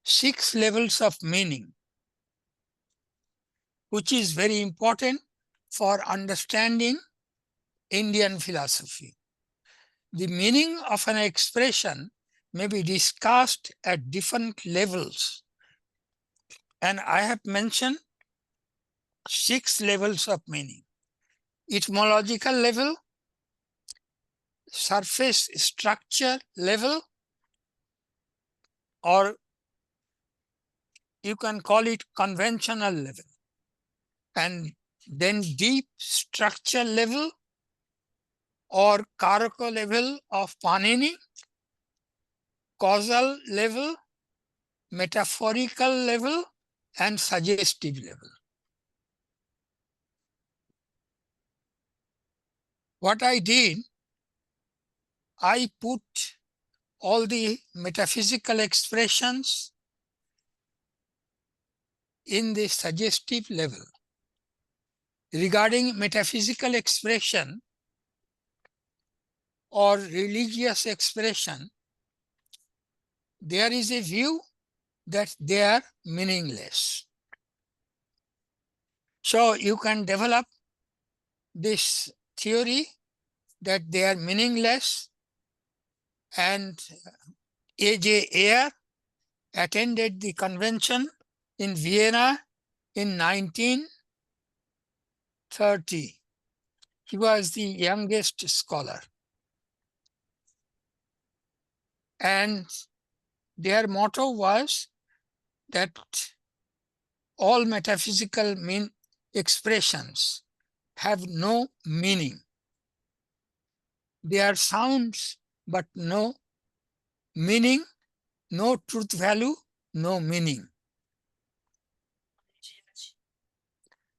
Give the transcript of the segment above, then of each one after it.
6 levels of meaning, which is very important for understanding Indian philosophy. The meaning of an expression may be discussed at different levels, and I have mentioned 6 levels of meaning: etymological level, surface structure level, or you can call it conventional level, and then deep structure level or Karaka level of Panini, causal level, metaphorical level, and suggestive level. What I did, I put all the metaphysical expressions in the suggestive level. Regarding metaphysical expression or religious expression, there is a view that they are meaningless. So you can develop this theory that they are meaningless, and A.J. Ayer attended the convention in Vienna in 1930. He was the youngest scholar. And their motto was that all metaphysical expressions have no meaning. They are sounds, but no meaning, no truth value, no meaning.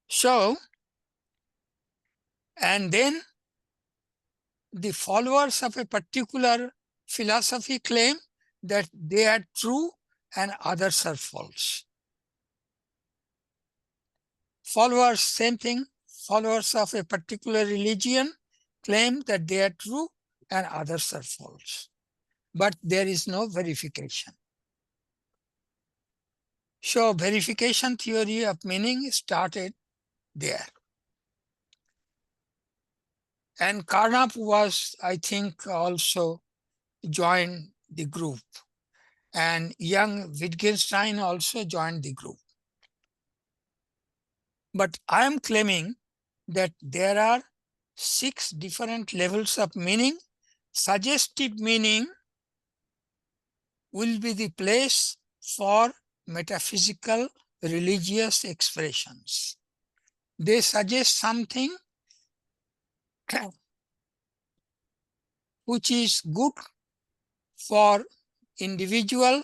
So, and then the followers of a particular philosophy claim that they are true and others are false. Followers, same thing, followers of a particular religion claim that they are true and others are false. But there is no verification. So verification theory of meaning started there. And Carnap was, I think, also joined the group. And young Wittgenstein also joined the group. But I am claiming that there are 6 different levels of meaning. Suggestive meaning will be the place for metaphysical religious expressions. They suggest something which is good for individual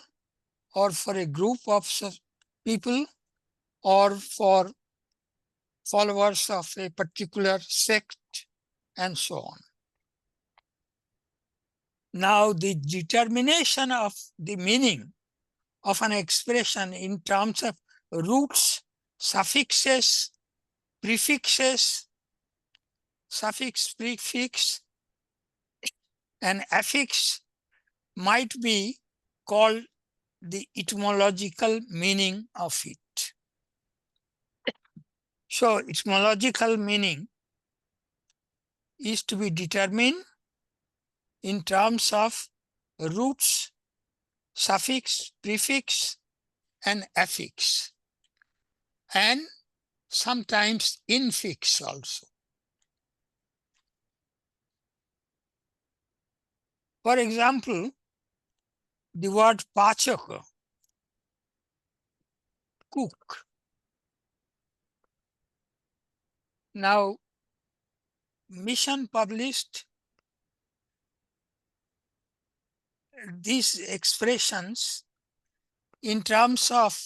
or for a group of people or for followers of a particular sect and so on. Now, the determination of the meaning of an expression in terms of roots, suffixes, prefixes, suffix, prefix, and affix might be called the etymological meaning of it. So, etymological meaning is to be determined in terms of roots, suffix, prefix, and affix, and sometimes infix also. For example, the word pachaka, cook. Now, Mission published these expressions in terms of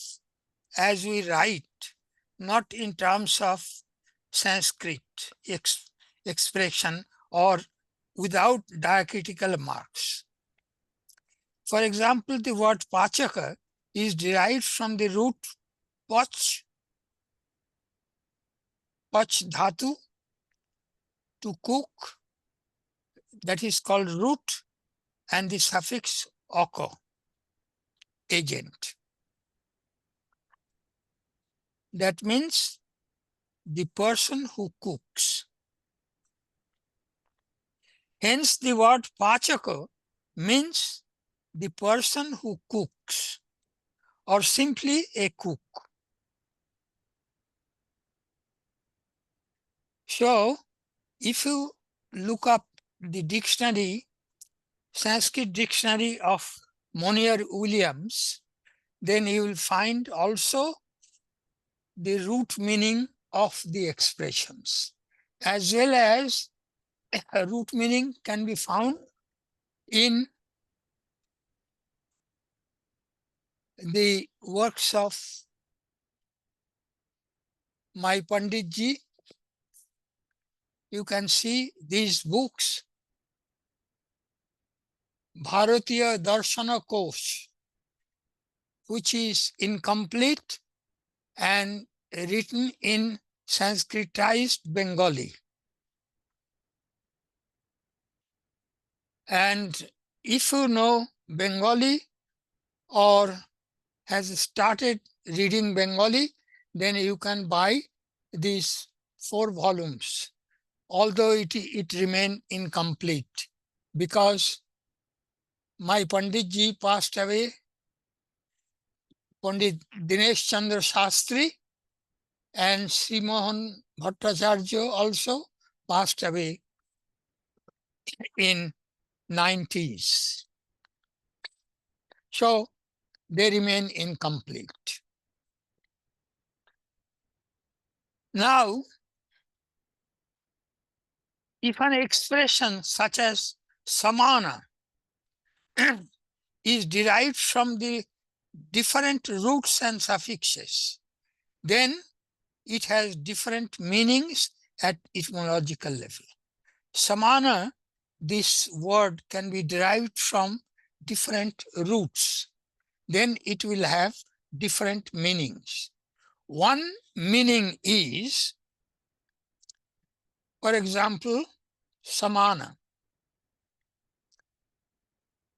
as we write, not in terms of Sanskrit expression or without diacritical marks. For example, the word pachaka is derived from the root pach dhatu, to cook, that is called root, and the suffix oko. agent. That means the person who cooks. Hence, the word pachaka means the person who cooks or simply a cook. So, if you look up the dictionary, Sanskrit dictionary of Monier-Williams, then you will find also the root meaning of the expressions, as well as a root meaning can be found in the works of my Panditji. You can see these books, Bharatiya Darshana Kosh, which is incomplete and written in Sanskritized Bengali. And if you know Bengali or has started reading Bengali, then you can buy these 4 volumes, although it remained incomplete, because my Panditji passed away, Pandit Dinesh Chandra Shastri, and Sri Mohan Bhattacharya also passed away in 90s. So they remain incomplete. Now, if an expression such as samana is derived from the different roots and suffixes, then it has different meanings at etymological level. Samana, this word can be derived from different roots. Then it will have different meanings. One meaning is, for example, samana.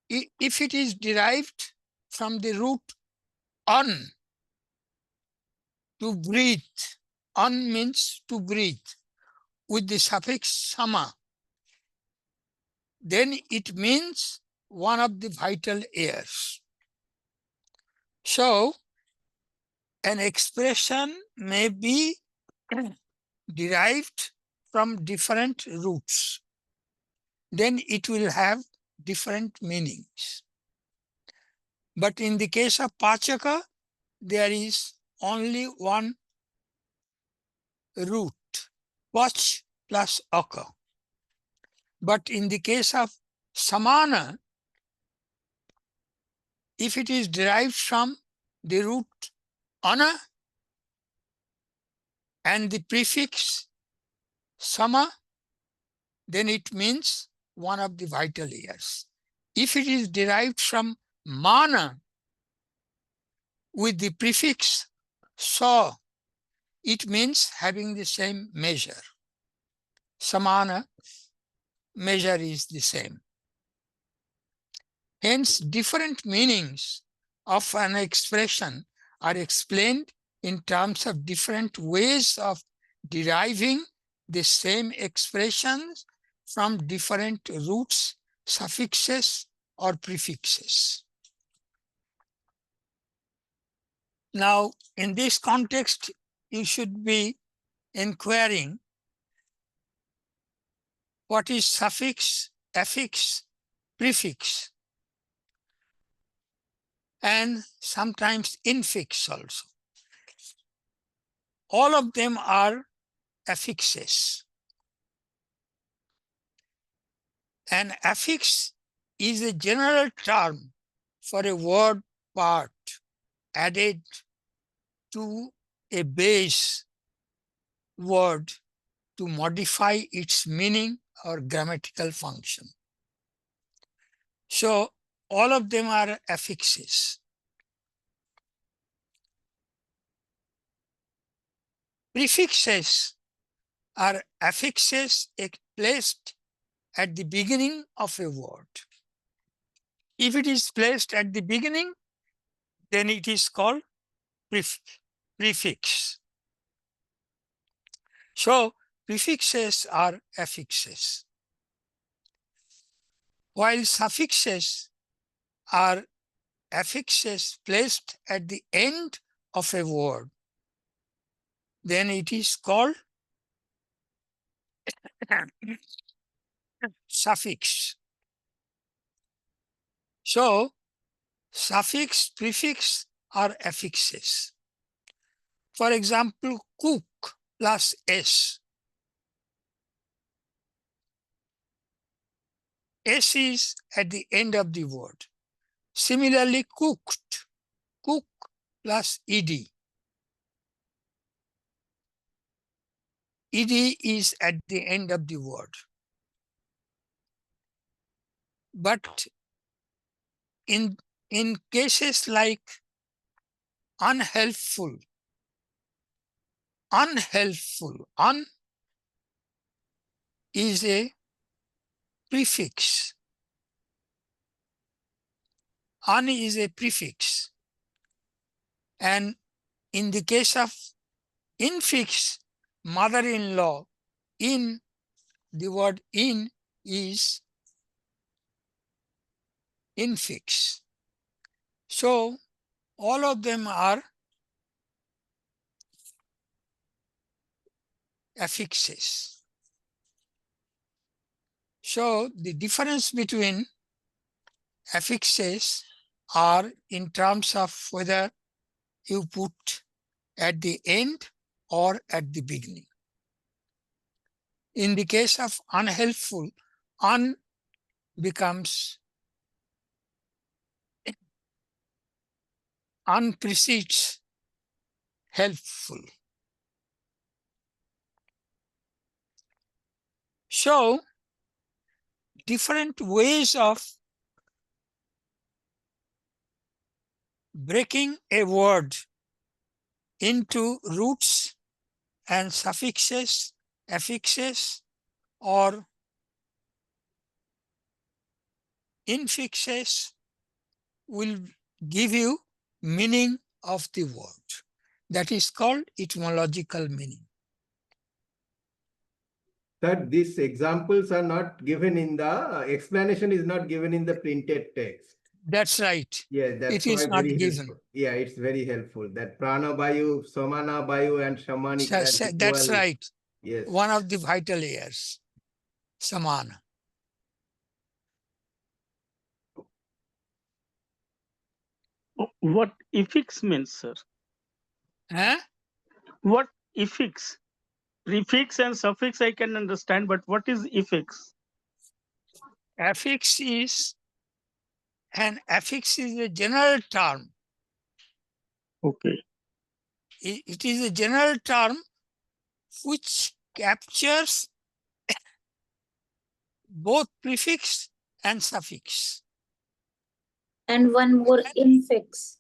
If it is derived from the root an, to breathe, an means to breathe, with the suffix sama, then it means one of the vital airs. So, an expression may be derived from different roots. Then it will have different meanings. But in the case of pachaka, there is only one root, pach plus aka. But in the case of samana, if it is derived from the root ana and the prefix sama, then it means one of the vital airs. If it is derived from mana with the prefix sa, it means having the same measure. Samana, measure is the same. Hence, different meanings of an expression are explained in terms of different ways of deriving the same expressions from different roots, suffixes, or prefixes. Now, in this context, you should be inquiring what is suffix, affix, prefix, and sometimes infix also. All of them are affixes. An affix is a general term for a word part added to a base word to modify its meaning or grammatical function. So all of them are affixes. Prefixes are affixes placed at the beginning of a word. If it is placed at the beginning, then it is called prefix. So prefixes are affixes, while suffixes are affixes placed at the end of a word. Then it is called suffix. So suffix, prefix are affixes. For example, cook plus S. S is at the end of the word. Similarly, cooked, cook plus ed. Ed is at the end of the word. But in cases like unhelpful, un is a prefix. Un is a prefix. And in the case of infix, mother-in-law, in, the word in is infix. So all of them are affixes. So the difference between affixes are in terms of whether you put at the end or at the beginning. In the case of unhelpful, un becomes un precedes helpful. So different ways of breaking a word into roots and suffixes, affixes, or infixes will give you meaning of the word. That is called etymological meaning. That these examples are not given in the explanation is not given in the printed text. That's right. Yeah, that's it is why not very given. helpful. Yeah, it's very helpful. That prana bayu, samana bayu, and shamanic. That's right. Yes. One of the vital layers, samana. What affix means, sir? Huh? What affix? Prefix and suffix I can understand, but what is affix? Affix is a general term. Okay. It is a general term which captures both prefix and suffix. And one more, infix.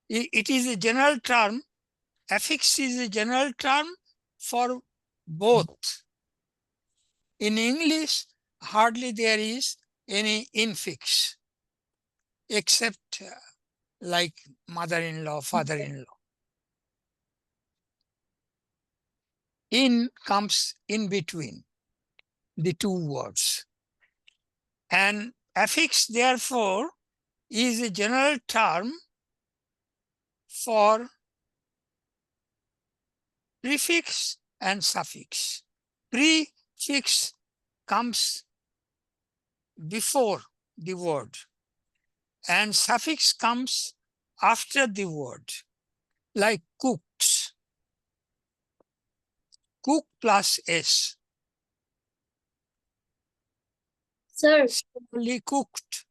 It is a general term. Affix is a general term for both. In English, hardly there is any infix, except like mother-in-law, father-in-law. In comes in between the two words. And affix, therefore, is a general term for prefix and suffix. Prefix comes before the word, and suffix comes after the word, like cooks. Cook plus S. Sir, Similarly, cooked.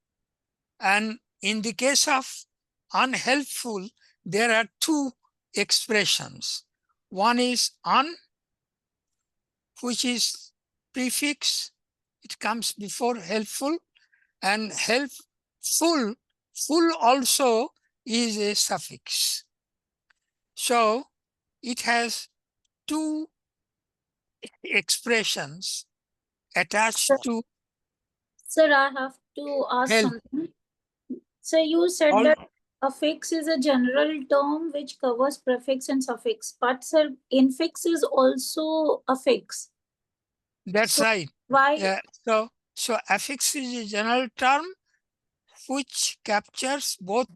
And in the case of unhelpful, there are two expressions. One is un, which is prefix. It comes before helpful, and helpful, full also is a suffix. So it has two expressions attached to sir, I have to ask help. something. So you said All, that affix is a general term which covers prefix and suffix. But sir, infix is also affix. That's So right. why? Yeah. So affix is a general term which captures both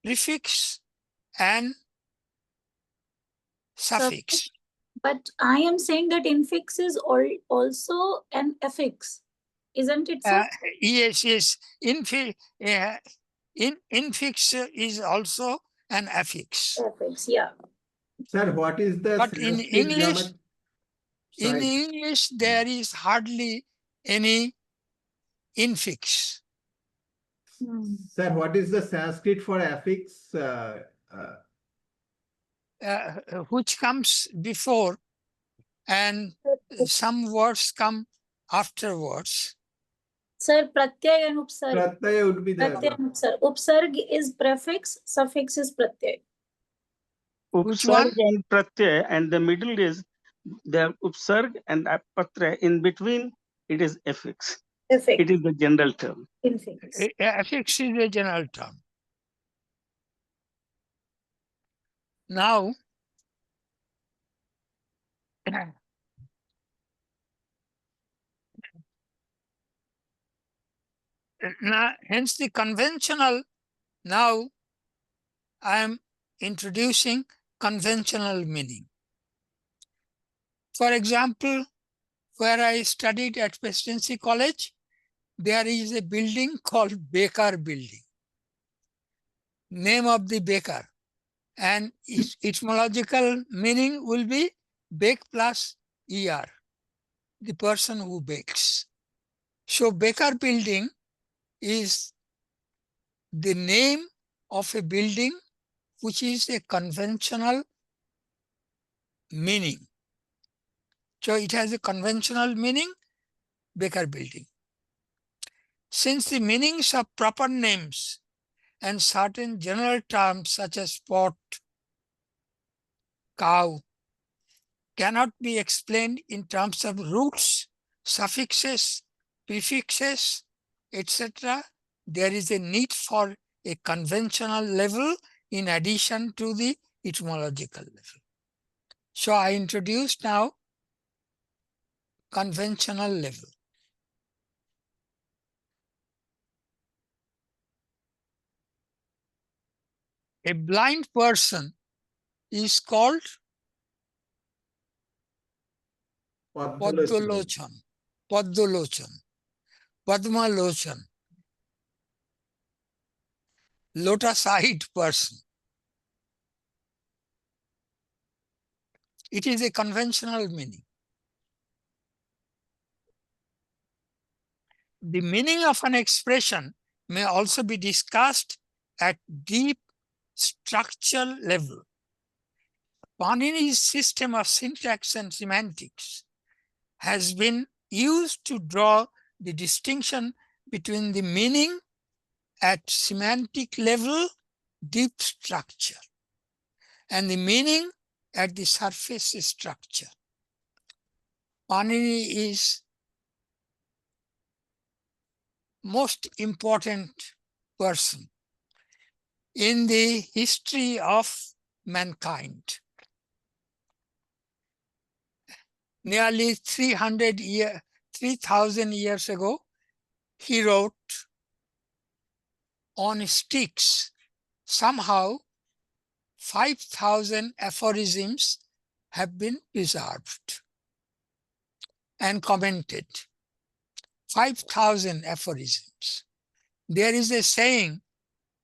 prefix and suffix. But I am saying that infix is also an affix, isn't it, sir? Yes. Infix is also an affix. Affix, yeah. Sir, what is the But in Sanskrit English, grammar? in Sorry. English, there is hardly any infix. Sir, what is the Sanskrit for affix? Which comes before and some words come afterwards. Sir, pratyay and upsarg. Pratyaya would be Pratyay the. and upsarg. Upsarg is prefix, suffix is pratyay. Which one? Upsarg and pratyay, and the middle is the upsarg and pratyay. In between, it is affix. Affix. It is the general term. Infix. Affix is a general term. Now, hence the conventional, now I am introducing conventional meaning. For example, where I studied at Presidency College, there is a building called Baker Building, name of the baker. And its etymological meaning will be bake plus er, the person who bakes. So Baker Building is the name of a building which is a conventional meaning. So it has a conventional meaning, Baker Building. Since the meanings of proper names and certain general terms such as pot, cow, cannot be explained in terms of roots, suffixes, prefixes, etc., there is a need for a conventional level in addition to the etymological level. So I introduce now conventional level. A blind person is called Paddolochan, Paddolochan, Padmalochan, lotus-eyed person. It is a conventional meaning. The meaning of an expression may also be discussed at deep structural level. Panini's system of syntax and semantics has been used to draw the distinction between the meaning at semantic level, deep structure, and the meaning at the surface structure. Panini is most important person in the history of mankind. Nearly 3,000 years ago, he wrote on sticks. Somehow 5,000 aphorisms have been preserved and commented. 5,000 aphorisms. There is a saying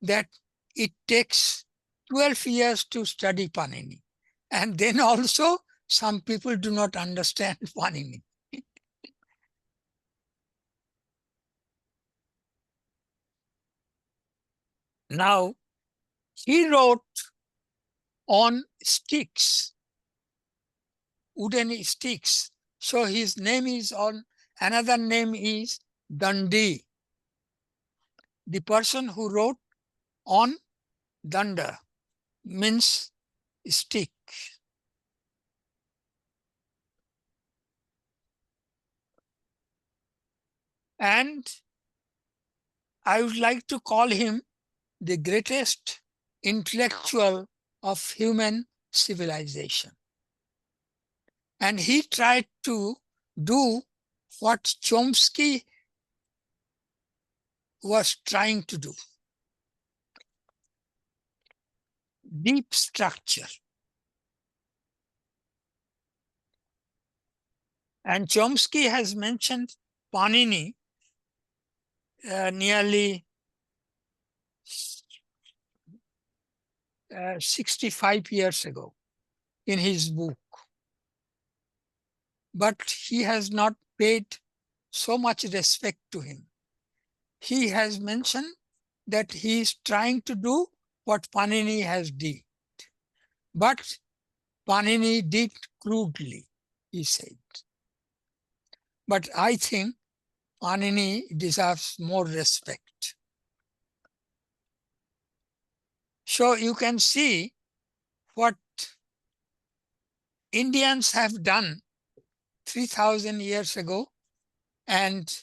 that it takes 12 years to study Panini. And then also some people do not understand Panini. Now, he wrote on sticks, wooden sticks. So his name is on, another name is Dandi. The person who wrote on danda means stick. And I would like to call him the greatest intellectual of human civilization. And he tried to do what Chomsky was trying to do. Deep structure. And Chomsky has mentioned Panini nearly 65 years ago in his book. But he has not paid so much respect to him. He has mentioned that he is trying to do what Panini has did. But Panini did crudely, he said. But I think Panini deserves more respect. So you can see what Indians have done 3,000 years ago and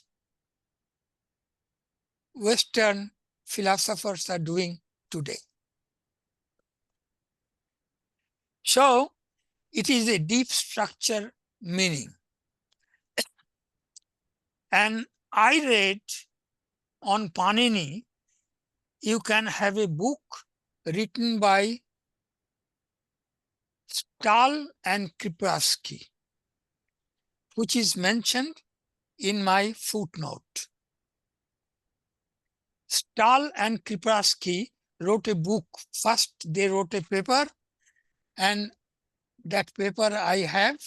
Western philosophers are doing today. So it is a deep structure meaning. And I read on Panini, you can have a book written by Stahl and Kripalsky, which is mentioned in my footnote. Stahl and Kripalsky wrote a book. First, they wrote a paper, and that paper I have,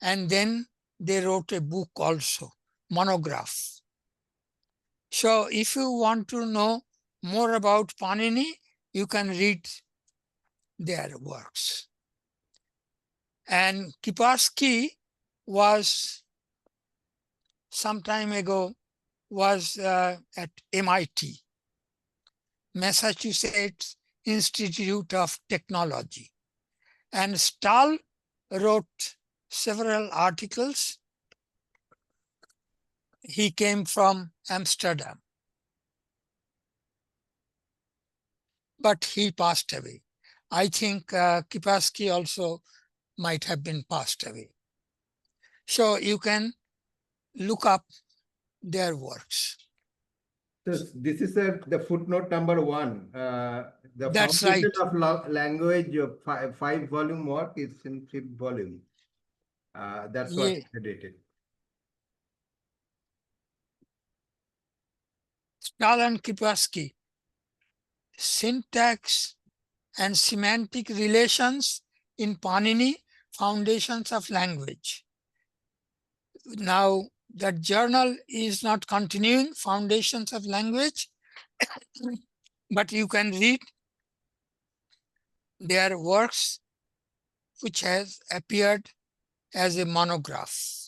and then they wrote a book also, monograph. So if you want to know more about Panini, you can read their works. And Kripalsky was some time ago was at MIT, Massachusetts Institute of Technology. And Stahl wrote several articles. He came from Amsterdam, but he passed away. I think Kripalsky also might have been passed away. So you can look up their works. So this is the footnote number 1. The That's foundation right. of language, 5-volume work is in 5th volume. That's what Yeah. dated. Stahl and Kripalsky, syntax and semantic relations in Panini, Foundations of Language. Now, that journal is not continuing, Foundations of Language, but you can read their works, which has appeared as a monograph.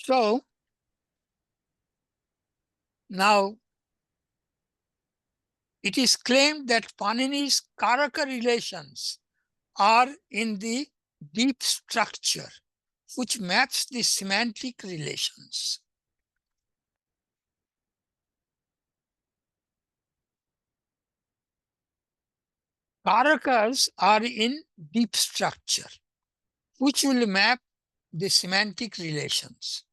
So, now it is claimed that Panini's Karaka relations are in the deep structure, which maps the semantic relations. Karakas are in deep structure, which will map the semantic relations.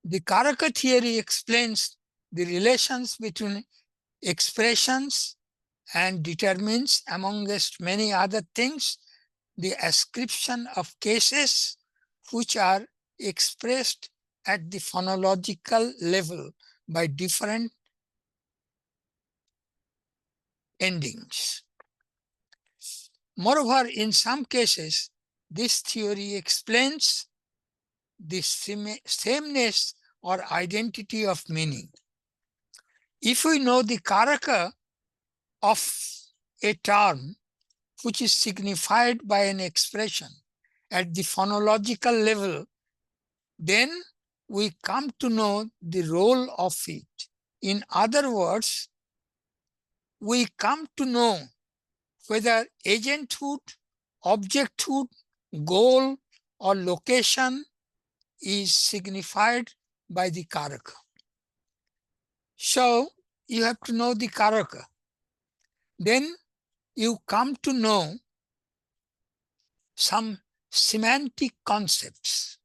The Karaka theory explains the relations between expressions and determines, amongst many other things, the ascription of cases which are expressed at the phonological level by different endings. Moreover, in some cases, this theory explains the sameness or identity of meaning. If we know the karaka of a term which is signified by an expression at the phonological level, then we come to know the role of it. In other words, we come to know whether agenthood, objecthood, goal, or location is signified by the karaka. So you have to know the karaka. Then you come to know some semantic concepts.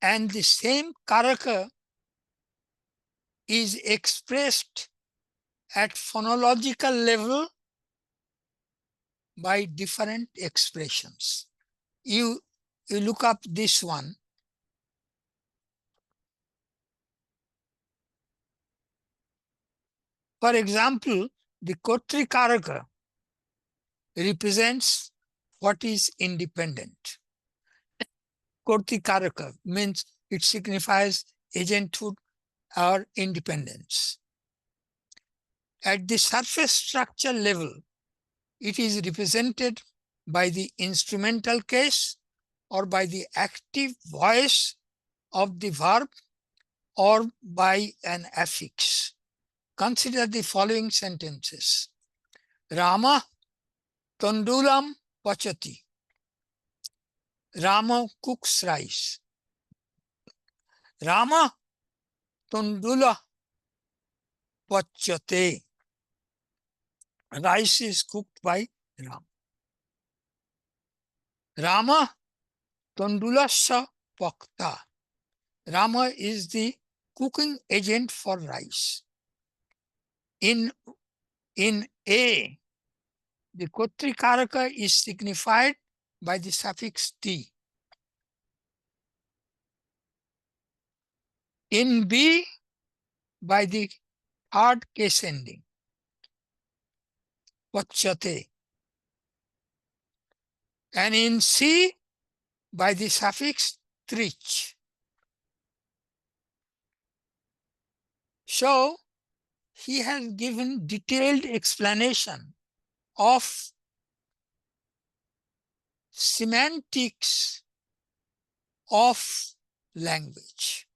And the same karaka is expressed at phonological level by different expressions. You look up this one. For example, the Kotri karaka represents what is independent. Kotri karaka means it signifies agenthood or independence. At the surface structure level, it is represented by the instrumental case or by the active voice of the verb or by an affix. Consider the following sentences. Rama Tandulam Pachati. Rama cooks rice. Rama Tandula Pachate. Rice is cooked by Rama. Rama Tandulasya Pakta. Rama is the cooking agent for rice. In A, the Kotri karaka is signified by the suffix T. In B, by the third case ending, Pachate. And in C, by the suffix trich. So, he has given detailed explanation of semantics of language.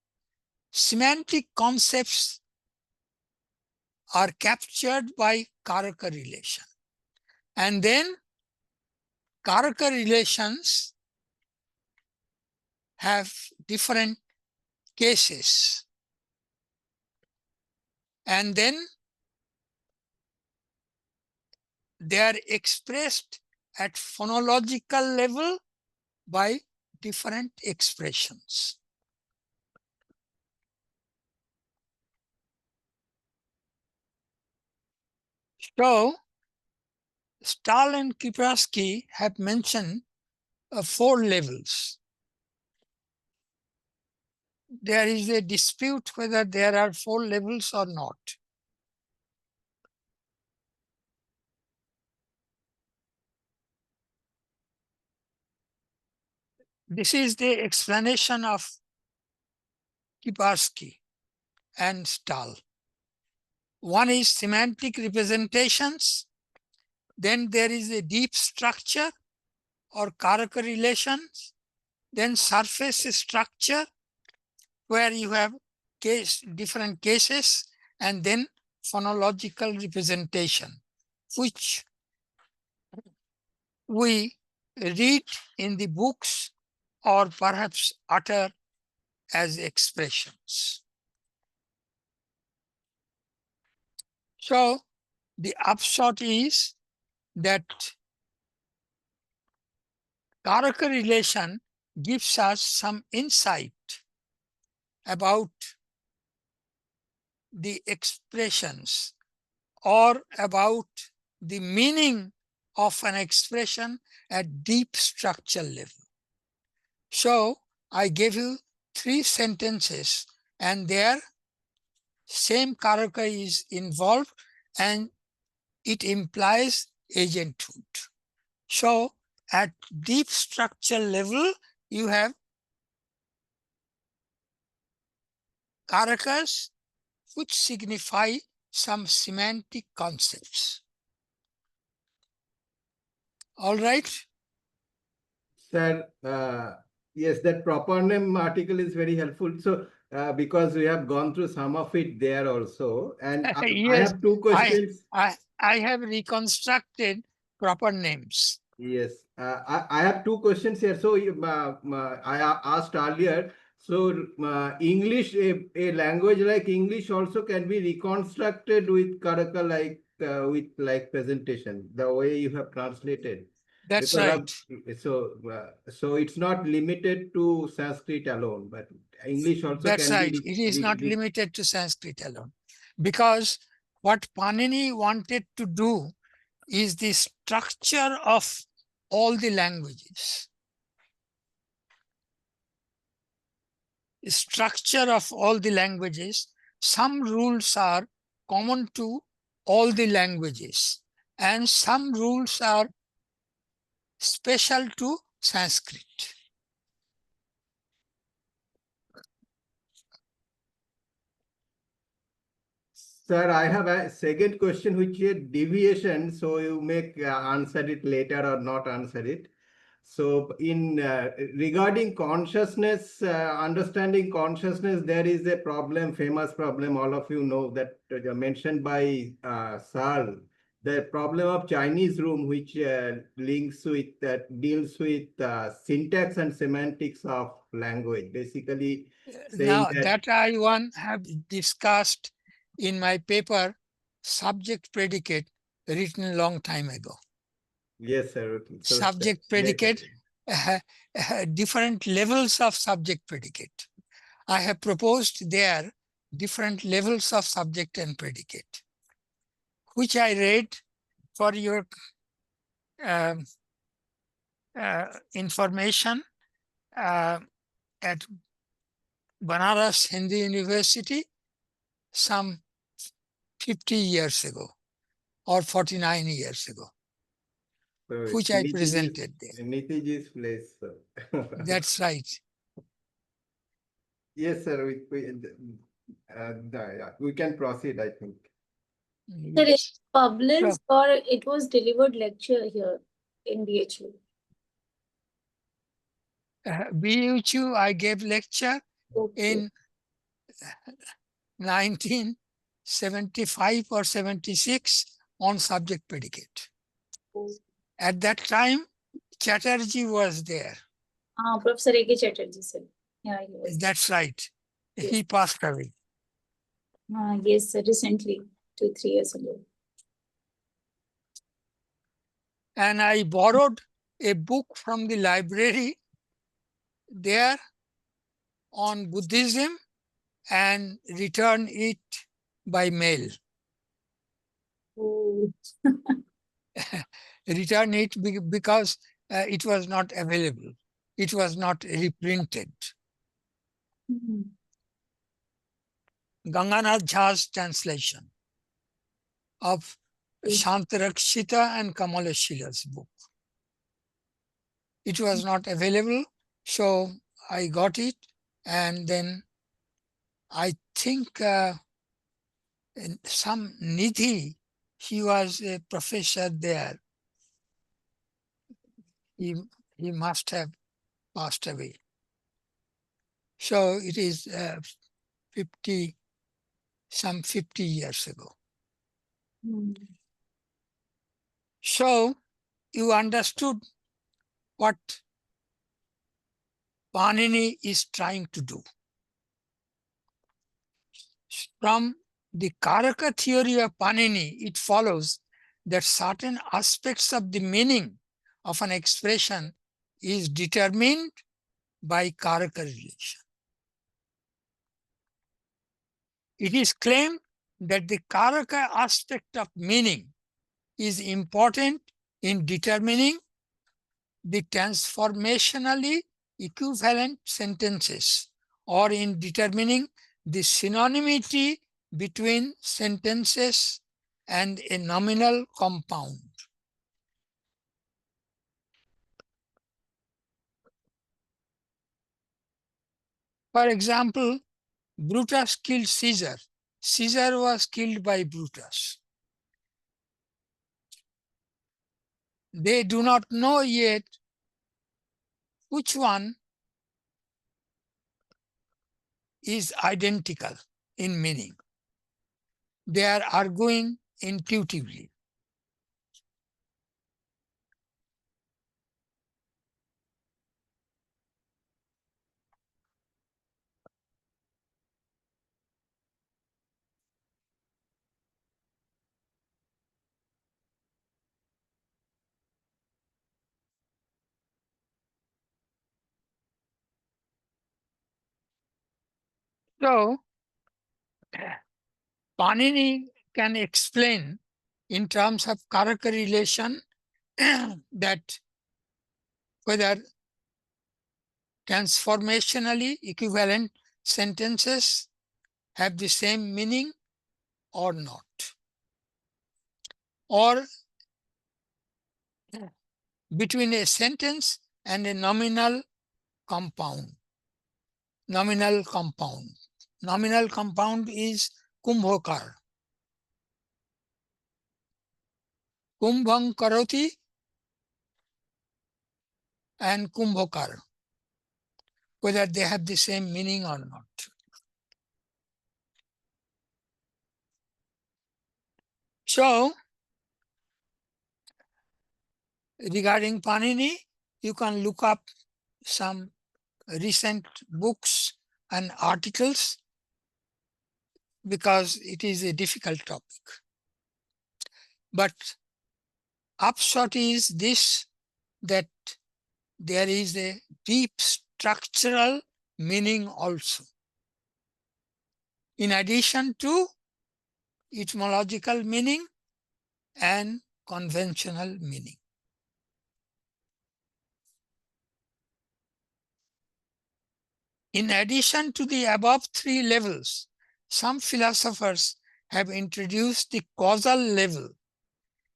Semantic concepts are captured by karaka relation. And then karaka relations have different cases. And then they are expressed at phonological level by different expressions. So, Stahl and Kiprasky have mentioned 4 levels. There is a dispute whether there are 4 levels or not. This is the explanation of Kiprasky and Stahl. One is semantic representations. Then there is a deep structure or karaka relations. Then surface structure, where you have different cases, and then phonological representation, which we read in the books or perhaps utter as expressions. So the upshot is that karaka relation gives us some insight about the expressions or about the meaning of an expression at deep structural level. So I gave you 3 sentences and there same karaka is involved and it implies agenthood. So at deep structural level, you have karakas which signify some semantic concepts. All right? Sir, yes, that proper name article is very helpful. So, because we have gone through some of it there also. And I Yes, have 2 questions. I have reconstructed proper names. Yes. I have two questions here. So I asked earlier. So English, a language like English also can be reconstructed with Karaka with like presentation, the way you have translated. That's Because right. so it's not limited to Sanskrit alone, but English also That's can be right. It is not limited to Sanskrit alone. Because what Panini wanted to do is the structure of all the languages. Structure of all the languages. Some rules are common to all the languages, and some rules are special to Sanskrit. Sir, I have a second question, which is deviation. So you may answer it later or not answer it. So in regarding consciousness, understanding consciousness, there is a problem, famous problem, all of you know, that mentioned by Searle, the problem of Chinese room, which links with, deals with syntax and semantics of language, basically saying Now that. that I have discussed in my paper, Subject Predicate, written long time ago. Yes, sir. So Subject Predicate, different levels of subject predicate. I have proposed there different levels of subject and predicate, which I read for your um, information at Banaras Hindu University some 50 years ago or 49 years ago, So which it's I presented there. Nitiji's place, sir. That's right. Yes, sir. We can proceed, I think. Sir, it Yes. published or it was delivered lecture here in BHU? BHU, I gave lecture Okay. in 1975 or 76 on subject predicate. At that time, Chatterjee was there. Professor A.K. Chatterjee, sir. Yeah, he was. That's right. Yes. He passed away. Yes, sir, recently, 2-3 years ago. And I borrowed a book from the library there on Buddhism and returned it by mail. Oh. Return it because it was not available. It was not reprinted. Mhm. Ganganath Jha's translation of Shantarakshita and Kamalashila's book. It was not available, so I got it, and then I think some Nidhi, he was a professor there. He must have passed away. So it is 50 years ago. Mhm. So you understood what Panini is trying to do. From the Karaka theory of Panini, it follows that certain aspects of the meaning of an expression is determined by Karaka relation. It is claimed that the Karaka aspect of meaning is important in determining the transformationally equivalent sentences or in determining the synonymity between sentences and a nominal compound. For example, Brutus killed Caesar. Caesar was killed by Brutus. They do not know yet which one is identical in meaning. They are arguing intuitively. So, Panini can explain in terms of Karaka relation that whether transformationally equivalent sentences have the same meaning or not, or between a sentence and a nominal compound. Nominal compound. Nominal compound is kumbhakar. Kumbhang karoti and kumbhakar, whether they have the same meaning or not. So, regarding Panini, you can look up some recent books and articles because it is a difficult topic. But upshot is this, that there is a deep structural meaning also, in addition to etymological meaning and conventional meaning. In addition to the above three levels, some philosophers have introduced the causal level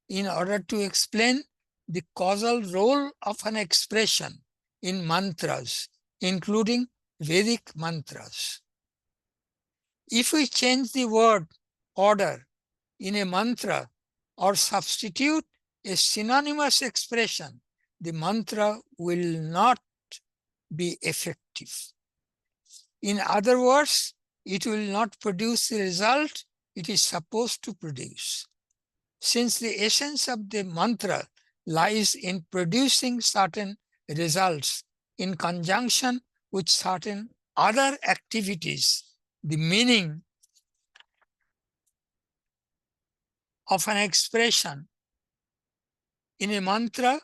in order to explain the causal role of an expression in mantras, including Vedic mantras. If we change the word order in a mantra or substitute a synonymous expression, the mantra will not be effective. In other words, it will not produce the result it is supposed to produce. Since the essence of the mantra lies in producing certain results in conjunction with certain other activities, the meaning of an expression in a mantra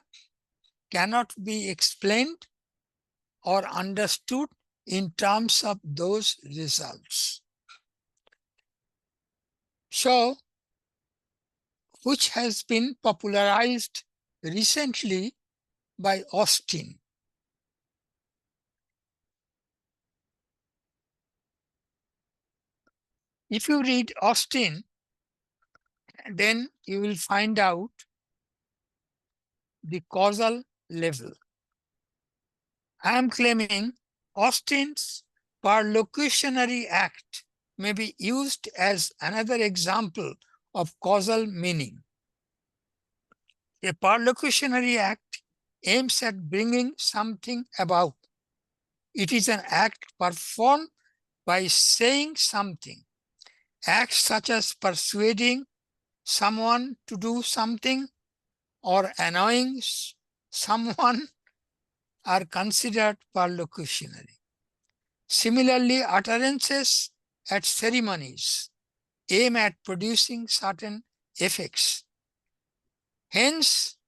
cannot be explained or understood in terms of those results. So, which has been popularized recently by Austin. If you read Austin, then you will find out the causal level. I am claiming Austin's perlocutionary act may be used as another example of causal meaning. A perlocutionary act aims at bringing something about. It is an act performed by saying something. Acts such as persuading someone to do something or annoying someone are considered perlocutionary. Similarly, utterances at ceremonies aim at producing certain effects. Hence,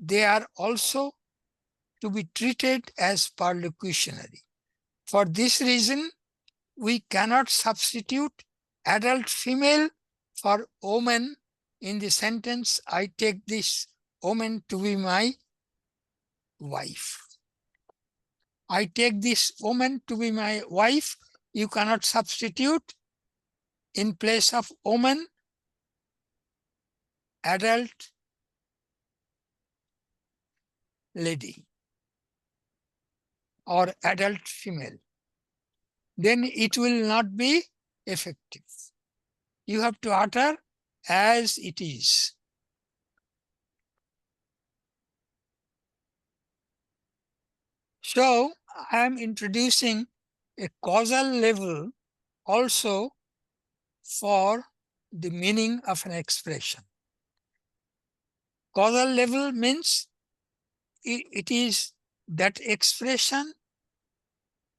they are also to be treated as perlocutionary. For this reason, we cannot substitute adult female for woman in the sentence, I take this woman to be my wife. I take this woman to be my wife. You cannot substitute in place of woman, adult lady or adult female. Then it will not be effective. You have to utter as it is. So I am introducing a causal level also for the meaning of an expression. Causal level means it is that expression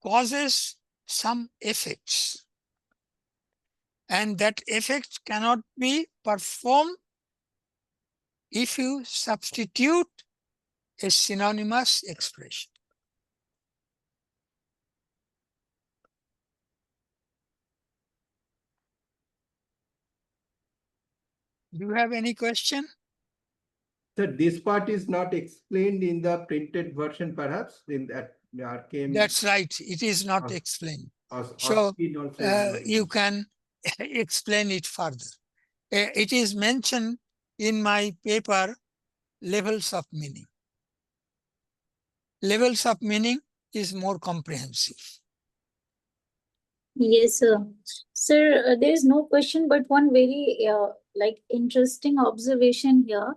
causes some effects, and that effect cannot be performed if you substitute a synonymous expression. Do you have any question? So this part is not explained in the printed version, perhaps, in that came. That's right. It is not explained. So Austin also is not you can explain it further. It is mentioned in my paper, Levels of Meaning. Levels of meaning is more comprehensive. Yes, sir. Sir, there is no question, but one very interesting observation here,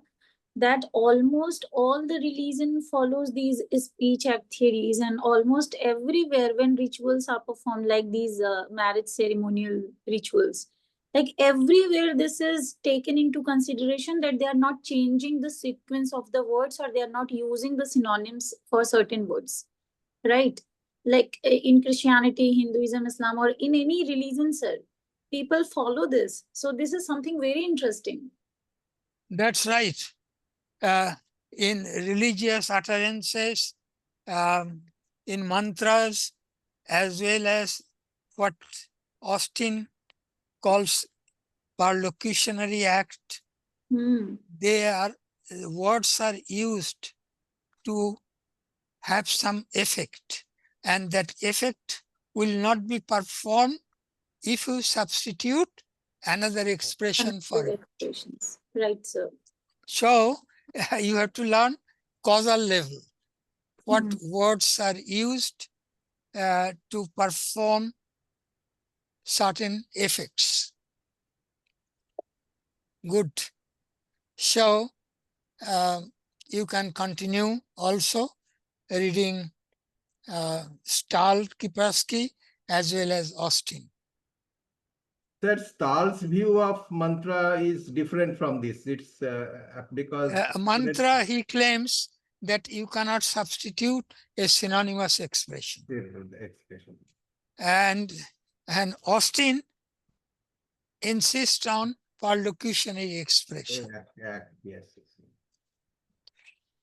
that almost all the religion follows these speech act theories, and almost everywhere when rituals are performed, like these marriage ceremonial rituals, like everywhere this is taken into consideration, that they are not changing the sequence of the words, or they are not using the synonyms for certain words, right? Like in Christianity, Hinduism, Islam, or in any religion, sir, people follow this. So this is something very interesting. That's right. In religious utterances, in mantras, as well as what Austin calls perlocutionary act, words are used to have some effect, and that effect will not be performed if you substitute another expression for it. Right, sir. So you have to learn causal level. What words are used to perform certain effects. Good. So you can continue also reading Stahl, Kiparsky, as well as Austin. Sir, Stahl's view of mantra is different from this. It's because mantra, he claims that you cannot substitute a synonymous expression. And Austin insists on perlocutionary expression. Yes.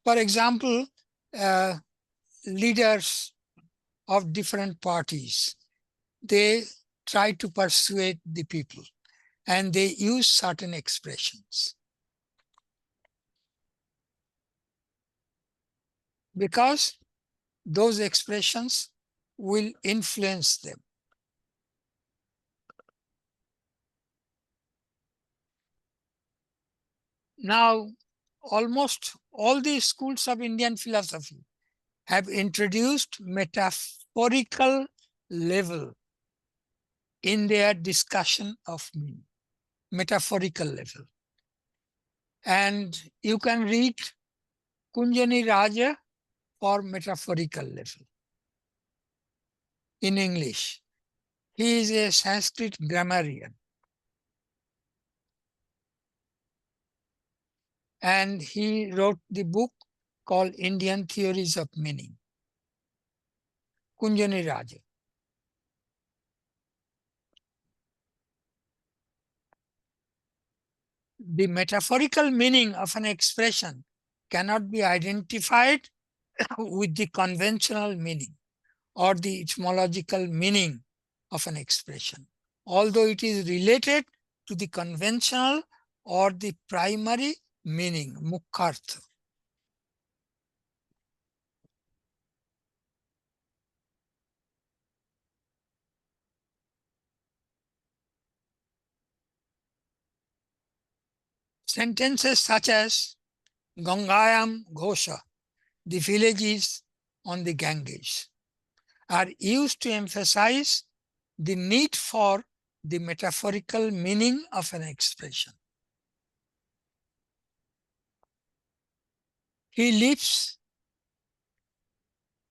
For example, leaders of different parties, they try to persuade the people, and they use certain expressions. Because those expressions will influence them. Now, almost all the schools of Indian philosophy have introduced metaphorical level in their discussion of meaning, metaphorical level. And you can read Kunjani Raja for metaphorical level in English. He is a Sanskrit grammarian. And he wrote the book called Indian Theories of Meaning. Kunjani Raja. The metaphorical meaning of an expression cannot be identified with the conventional meaning or the etymological meaning of an expression, although it is related to the conventional or the primary meaning, mukhartha. Sentences such as Gangayam Ghosha, the villages on the Ganges, are used to emphasize the need for the metaphorical meaning of an expression. He lives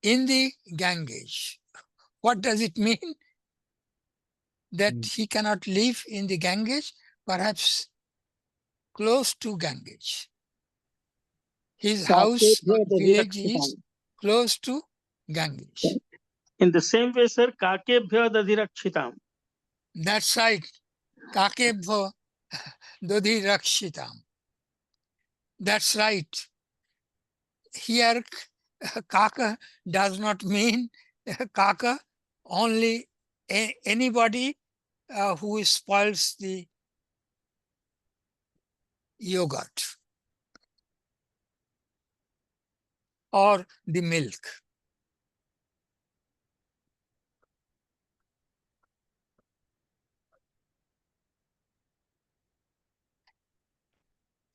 in the Ganges. What does it mean? That he cannot live in the Ganges, perhaps close to Ganges. His house or village is close to Ganges. In the same way, sir, kakebhya dadhirakshitam. That's right. Kakebhya dadhirakshitam. That's right. Here, kaka does not mean kaka only anybody who spoils the yogurt or the milk.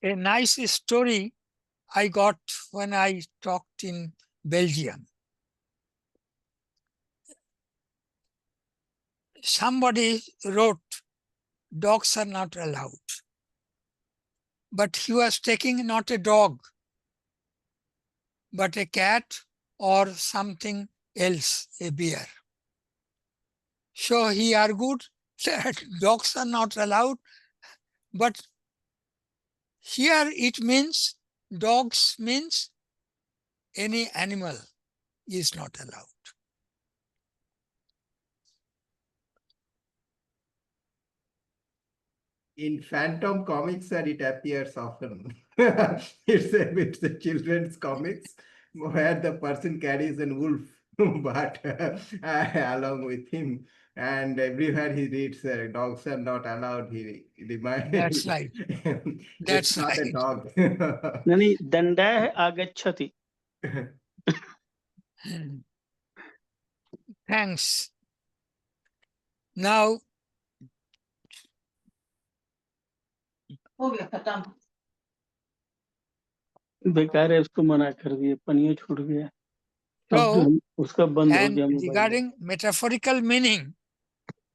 A nice story I got when I talked in Belgium. Somebody wrote, dogs are not allowed. But he was taking not a dog, but a cat or something else, a bear. So he argued that dogs are not allowed, but here it means dogs means any animal is not allowed. In Phantom comics, and it appears often. It's a children's comics where the person carries an wolf, but along with him, and everywhere he reads, dogs are not allowed. He reminds. That's right. It's That's not a right. dog. Nani dandah agachati. Thanks. Now, बेकार है उसको मना कर दिए पनिया छूट गया अब so, उसका बंद हो and गया mobile regarding metaphorical meaning,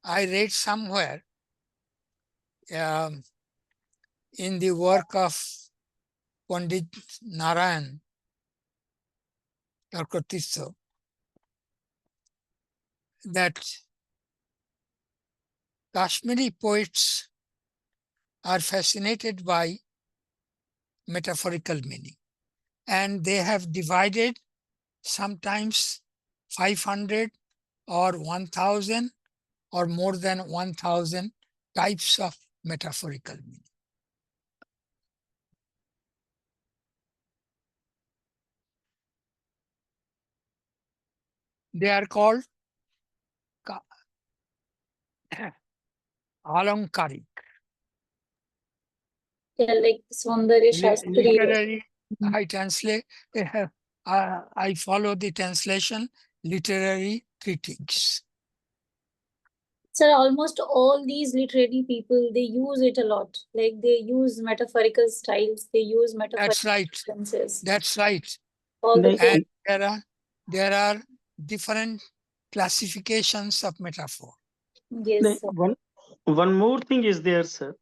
I read somewhere in the work of Pandit Narayan Karkotiso that Kashmiri poets are fascinated by metaphorical meaning, and they have divided sometimes 500 or 1000 or more than 1000 types of metaphorical meaning. They are called Alamkarik. Yeah, like Saundarya Shastri. Literary, I translate, I follow the translation, literary critics. Sir, almost all these literary people, they use it a lot. Like they use metaphorical styles, they use metaphorical That's right. sentences. That's right. All the And there are different classifications of metaphor. yes, sir. one more thing is there, sir.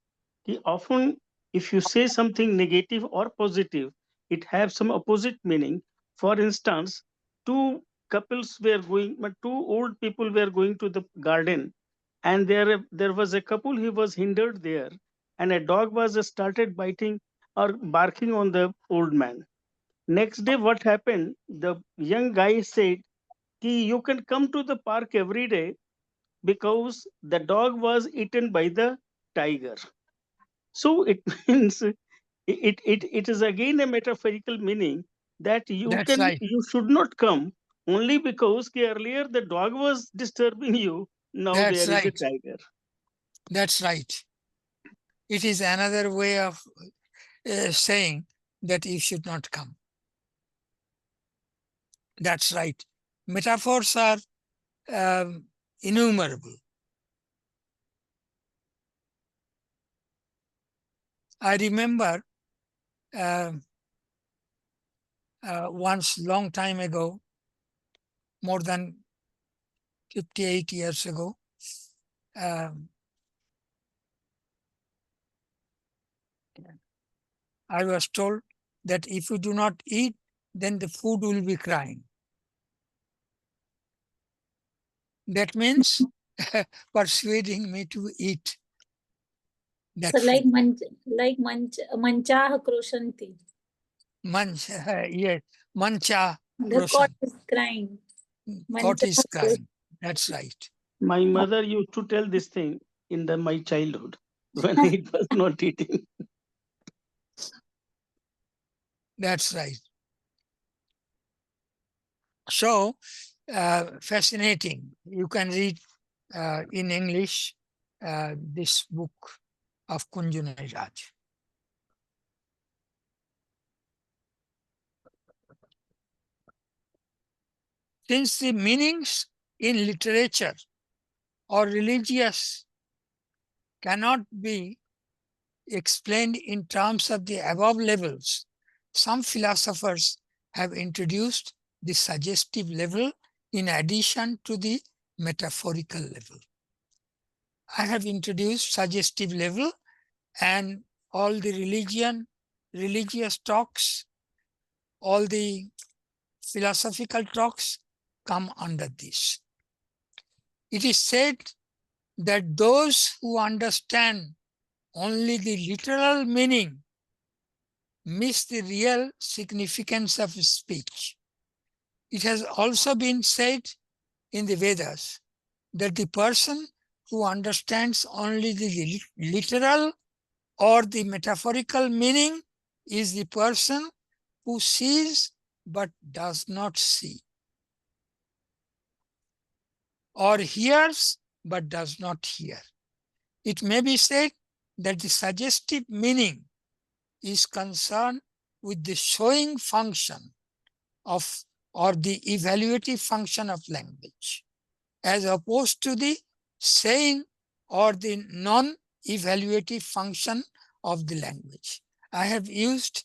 He often, if you say something negative or positive, it has some opposite meaning. For instance, two couples were going, but two old people were going to the garden, and there was a couple who was hindered there, and a dog was started biting or barking on the old man. Next day, what happened? The young guy said, "Ki, you can come to the park every day because the dog was eaten by the tiger." So it means it is again a metaphorical meaning that That's right. you should not come only because earlier the dog was disturbing you. Now That's there is a right. tiger. That's right. It is another way of saying that you should not come. That's right. Metaphors are innumerable. I remember once, long time ago, more than 58 years ago, I was told that if you do not eat, then the food will be crying. That means persuading me to eat. That So like mancha kroshanti. yes, mancha The roshan. court is crying. Court is crying. That's right. My mother used to tell this thing in my childhood when it was not eating. That's right. So fascinating. You can read in English this book of Kunjunai Raj. Since the meanings in literature or religious cannot be explained in terms of the above levels, some philosophers have introduced the suggestive level in addition to the metaphorical level. I have introduced suggestive level, and all the religious talks, all the philosophical talks come under this. It is said that those who understand only the literal meaning miss the real significance of speech. It has also been said in the Vedas that the person who understands only the literal or the metaphorical meaning is the person who sees but does not see, or hears but does not hear. It may be said that the suggestive meaning is concerned with the showing function of, or the evaluative function of language, as opposed to the saying or the non-evaluative function of the language. I have used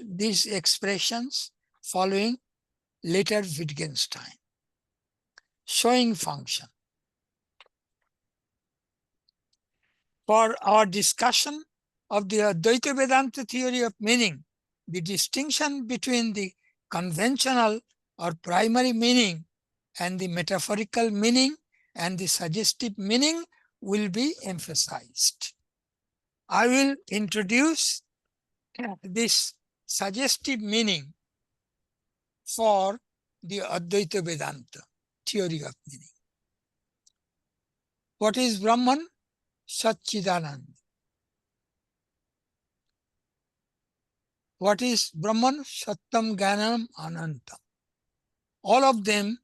these expressions following later Wittgenstein. Showing function. For our discussion of the Advaita Vedanta theory of meaning, the distinction between the conventional or primary meaning and the metaphorical meaning and the suggestive meaning will be emphasized. I will introduce this suggestive meaning for the Advaita Vedanta theory of meaning. What is Brahman? Satchidananda. What is Brahman? Sattam Ganam Anantam. All of them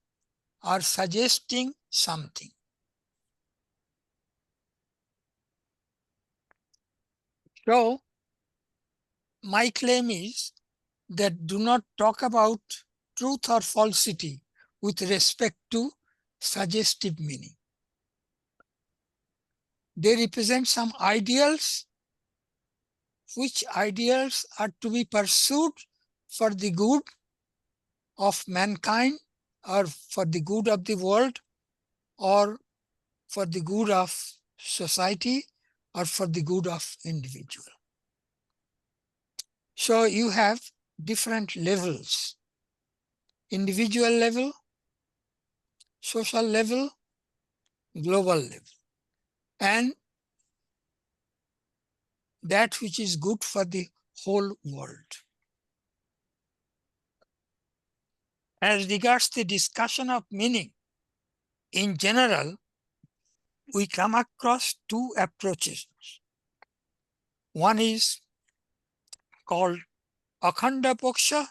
are suggesting something. So, my claim is that do not talk about truth or falsity with respect to suggestive meaning. They represent some ideals, which ideals are to be pursued for the good of mankind, or for the good of the world, or for the good of society, or for the good of individual. So you have different levels: individual level, social level, global level, and that which is good for the whole world. As regards the discussion of meaning, in general, we come across two approaches. One is called Akhanda Paksha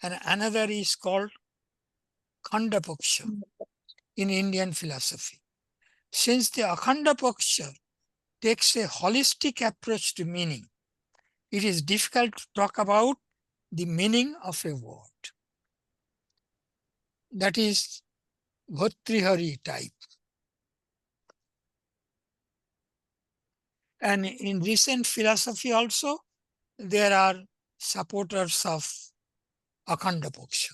and another is called Khanda Paksha in Indian philosophy. Since the Akhanda Paksha takes a holistic approach to meaning, it is difficult to talk about the meaning of a word. That is Bhartrihari type. And in recent philosophy also, there are supporters of Akhanda Paksha,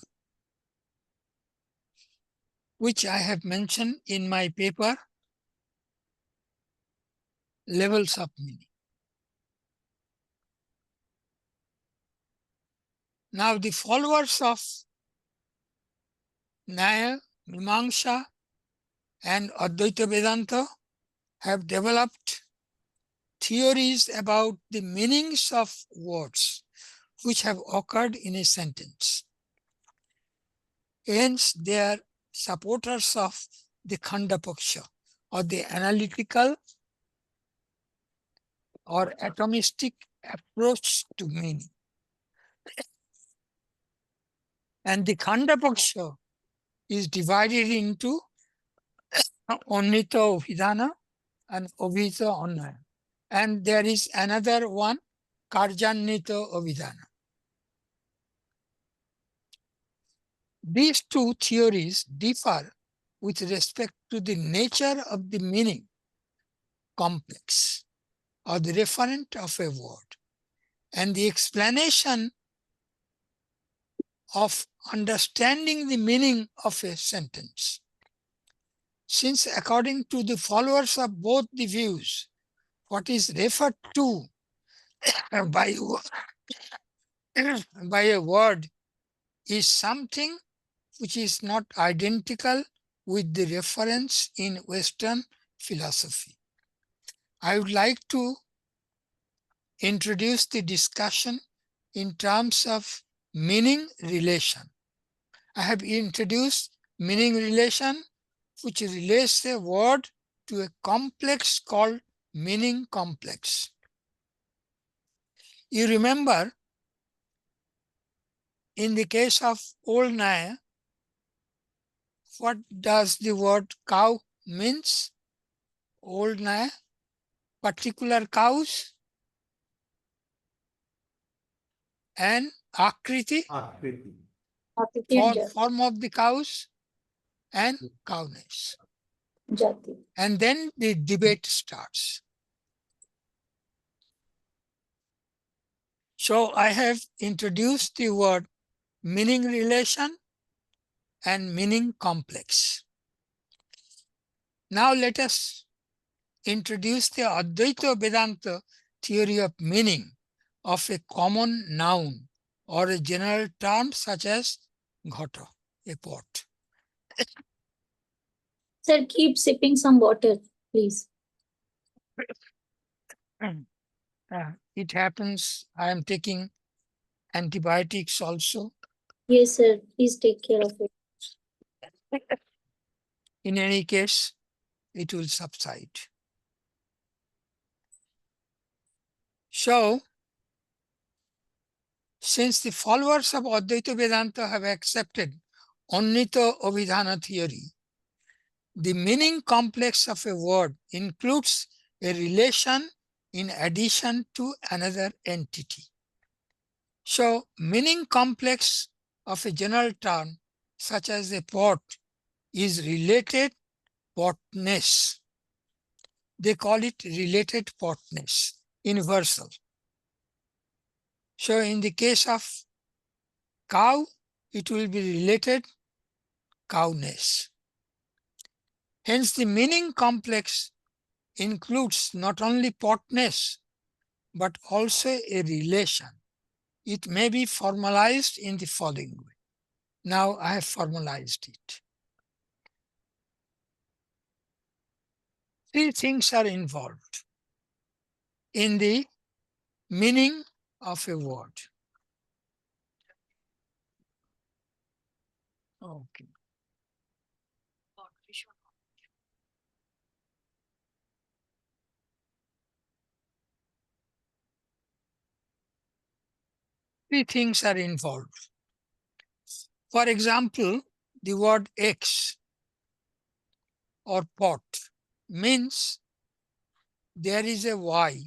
which I have mentioned in my paper, Levels of Meaning. Now the followers of Nyaya, Mimamsa, and Advaita Vedanta have developed theories about the meanings of words which have occurred in a sentence. Hence, they are supporters of the Khanda Paksha, or the analytical or atomistic approach to meaning. And the Khanda Paksha is divided into Onnita Abhidhana and Abhita Annaya. And there is another one, Karjanita Abhidhana. These two theories differ with respect to the nature of the meaning complex or the referent of a word and the explanation of understanding the meaning of a sentence. Since according to the followers of both the views, what is referred to by a word is something which is not identical with the reference in Western philosophy. I would like to introduce the discussion in terms of meaning relation. I have introduced meaning relation, which relates a word to a complex called meaning complex. You remember, in the case of Old Naya, what does the word cow means? Old Naya, particular cows, and Akriti, Akriti. Akriti and form of the cows, and cowness. Jati. And then the debate starts. So I have introduced the word meaning relation and meaning complex. Now let us introduce the Advaita Vedanta theory of meaning of a common noun or a general term such as ghata, a pot. Sir, keep sipping some water, please. It happens, I am taking antibiotics also. Yes, sir. Please take care of it. In any case, it will subside. So, since the followers of Advaita Vedanta have accepted Annita Abhidhana theory, the meaning complex of a word includes a relation in addition to another entity. So, meaning complex of a general term, such as a pot, is related potness. They call it related potness, universal. So, in the case of cow, it will be related cowness. Hence, the meaning complex includes not only potness, but also a relation. It may be formalized in the following way. Now I have formalized it. Three things are involved in the meaning of a word. Okay. Three things are involved. For example, the word X or pot means there is a Y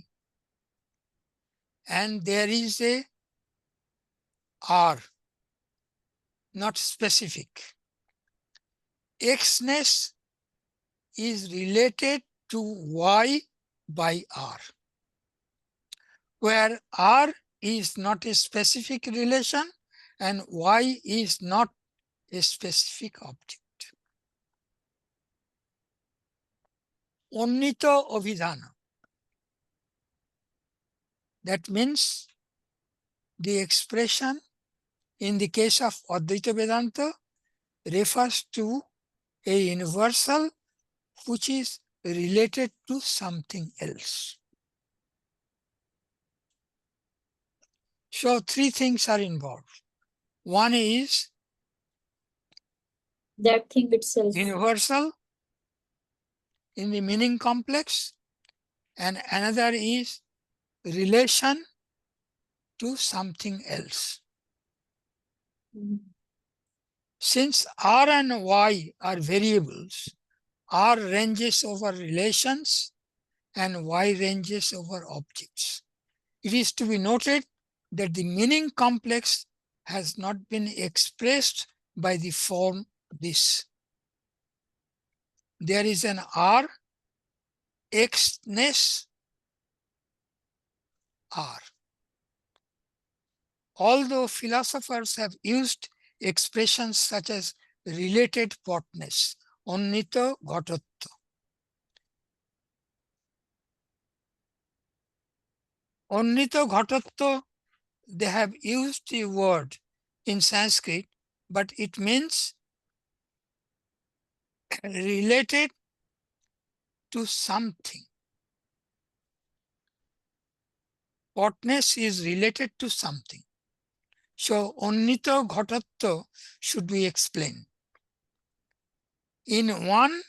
and there is a R, not specific. Xness is related to Y by R, where R is not a specific relation and Y is not a specific object. Annita Abhidhana. That means the expression in the case of Advaita Vedanta refers to a universal which is related to something else. So three things are involved. One is That thing itself. universal in the meaning complex, and another is relation to something else. Mhm. Since R and Y are variables, R ranges over relations and Y ranges over objects. It is to be noted that the meaning complex has not been expressed by the form this. There is an R, Xness R. Although philosophers have used expressions such as related partness, onnito ghatotto. Onnito ghatotto, they have used the word in Sanskrit, but it means related to something. Partness is related to something. So, onnito ghatotto should be explained. In one,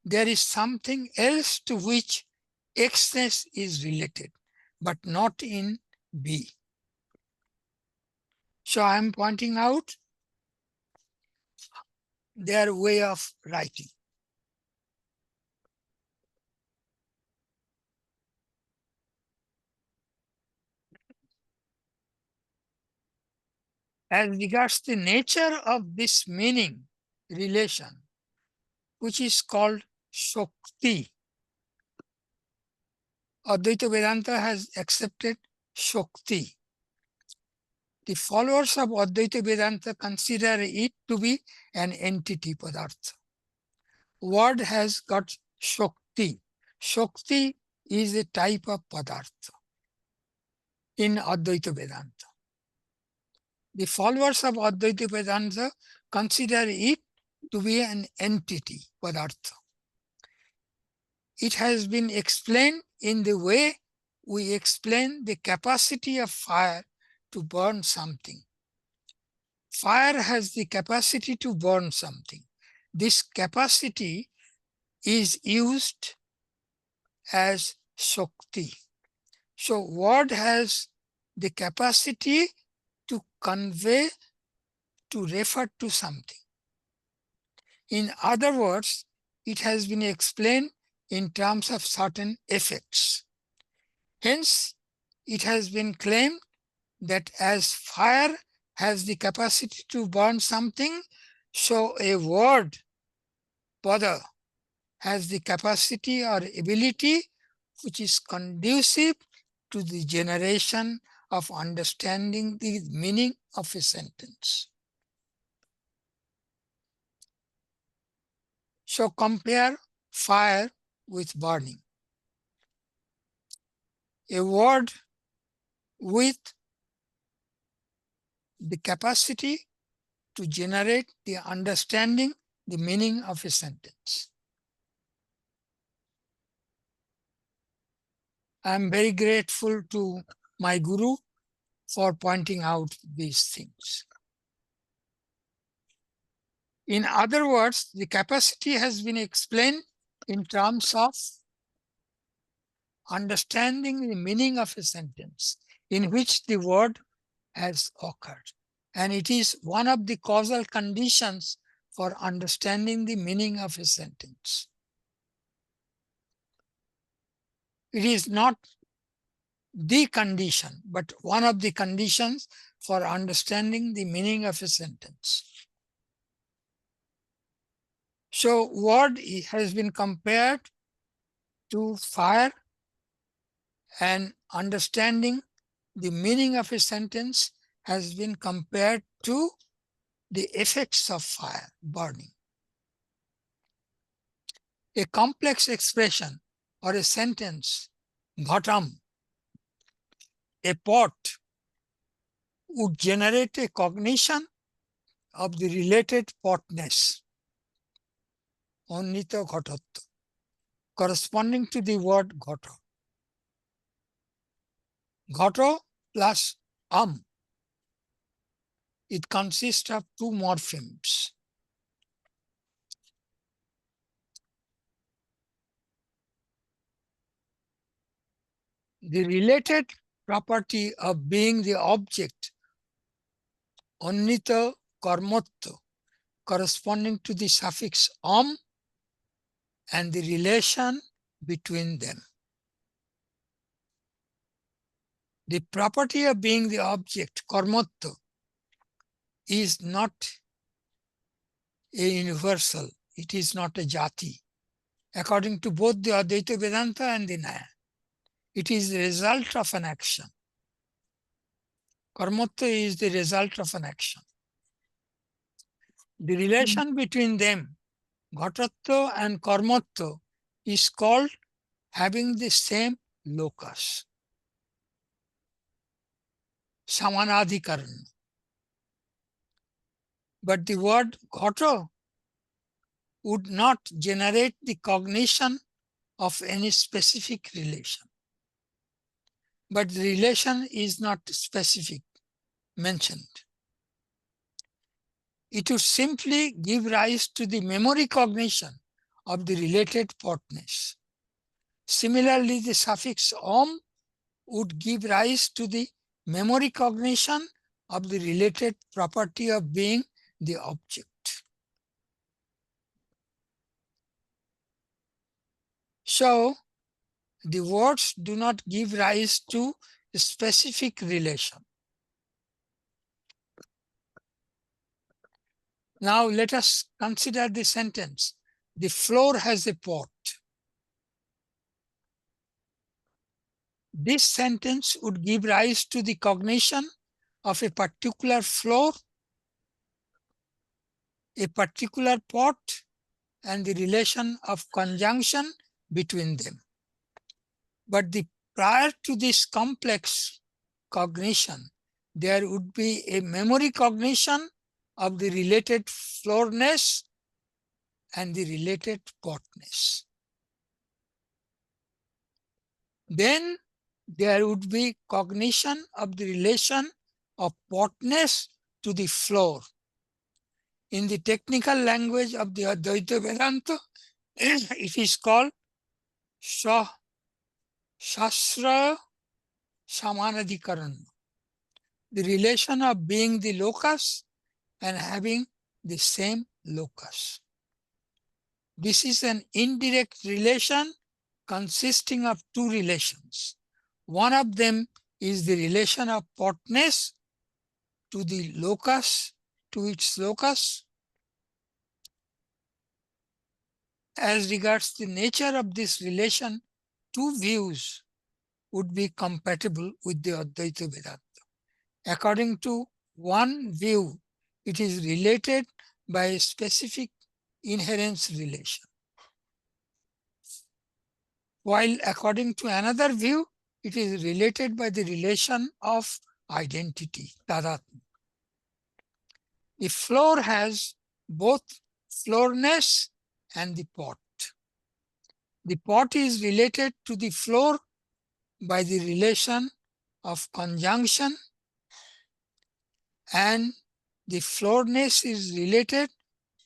there is something else to which Xness is related, but not in B. So I am pointing out their way of writing. As regards the nature of this meaning relation, which is called Shakti, Advaita Vedanta has accepted Shakti. The followers of Advaita Vedanta consider it to be an entity Padartha. Word has got Shakti. Shakti is a type of Padartha in Advaita Vedanta. The followers of Advaita Vedanta consider it to be an entity Padartha. It has been explained in the way we explain the capacity of fire to burn something. Fire has the capacity to burn something. This capacity is used as Shakti. So word has the capacity to convey, to refer to something. In other words, it has been explained in terms of certain effects. Hence, it has been claimed that as fire has the capacity to burn something, so a word, pada, has the capacity or ability which is conducive to the generation of understanding the meaning of a sentence. So compare fire with burning. A word with the capacity to generate the understanding, the meaning of a sentence. I am very grateful to my guru for pointing out these things. In other words, the capacity has been explained in terms of understanding the meaning of a sentence in which the word has occurred. And it is one of the causal conditions for understanding the meaning of a sentence. It is not the condition, but one of the conditions for understanding the meaning of a sentence. So word has been compared to fire, and understanding the meaning of a sentence has been compared to the effects of fire, burning. A complex expression or a sentence, ghatam, a pot, would generate a cognition of the related potness, onnito ghatotto, corresponding to the word ghato. Ghato plus it consists of two morphemes. The related property of being the object, onnito karmotto, corresponding to the suffix and the relation between them. The property of being the object, karmotto, is not a universal. It is not a jati. According to both the Advaita Vedanta and the Nyaya, it is the result of an action. Karmatva is the result of an action. The relation between them, Ghatatva and Karmatva, is called having the same locus. Samanadhikaran. But the word Ghata would not generate the cognition of any specific relation. But the relation is not specific, mentioned. It would simply give rise to the memory cognition of the related partners. Similarly, the suffix om would give rise to the memory cognition of the related property of being the object. So, the words do not give rise to a specific relation. Now let us consider the sentence. The floor has a pot. This sentence would give rise to the cognition of a particular floor, a particular pot, and the relation of conjunction between them. But prior to this complex cognition, there would be a memory cognition of the related floorness and the related potness. Then there would be cognition of the relation of potness to the floor. In the technical language of the Advaita Vedanta, it is called Shastra Samanadhikaran, the relation of being the locus and having the same locus. This is an indirect relation consisting of two relations. One of them is the relation of potness to the locus, to its locus. As regards the nature of this relation, two views would be compatible with the Advaita Vedanta. According to one view, it is related by a specific inherence relation. While according to another view, it is related by the relation of identity, tadatma. The floor has both floorness and the pot. The pot is related to the floor by the relation of conjunction, and the floorness is related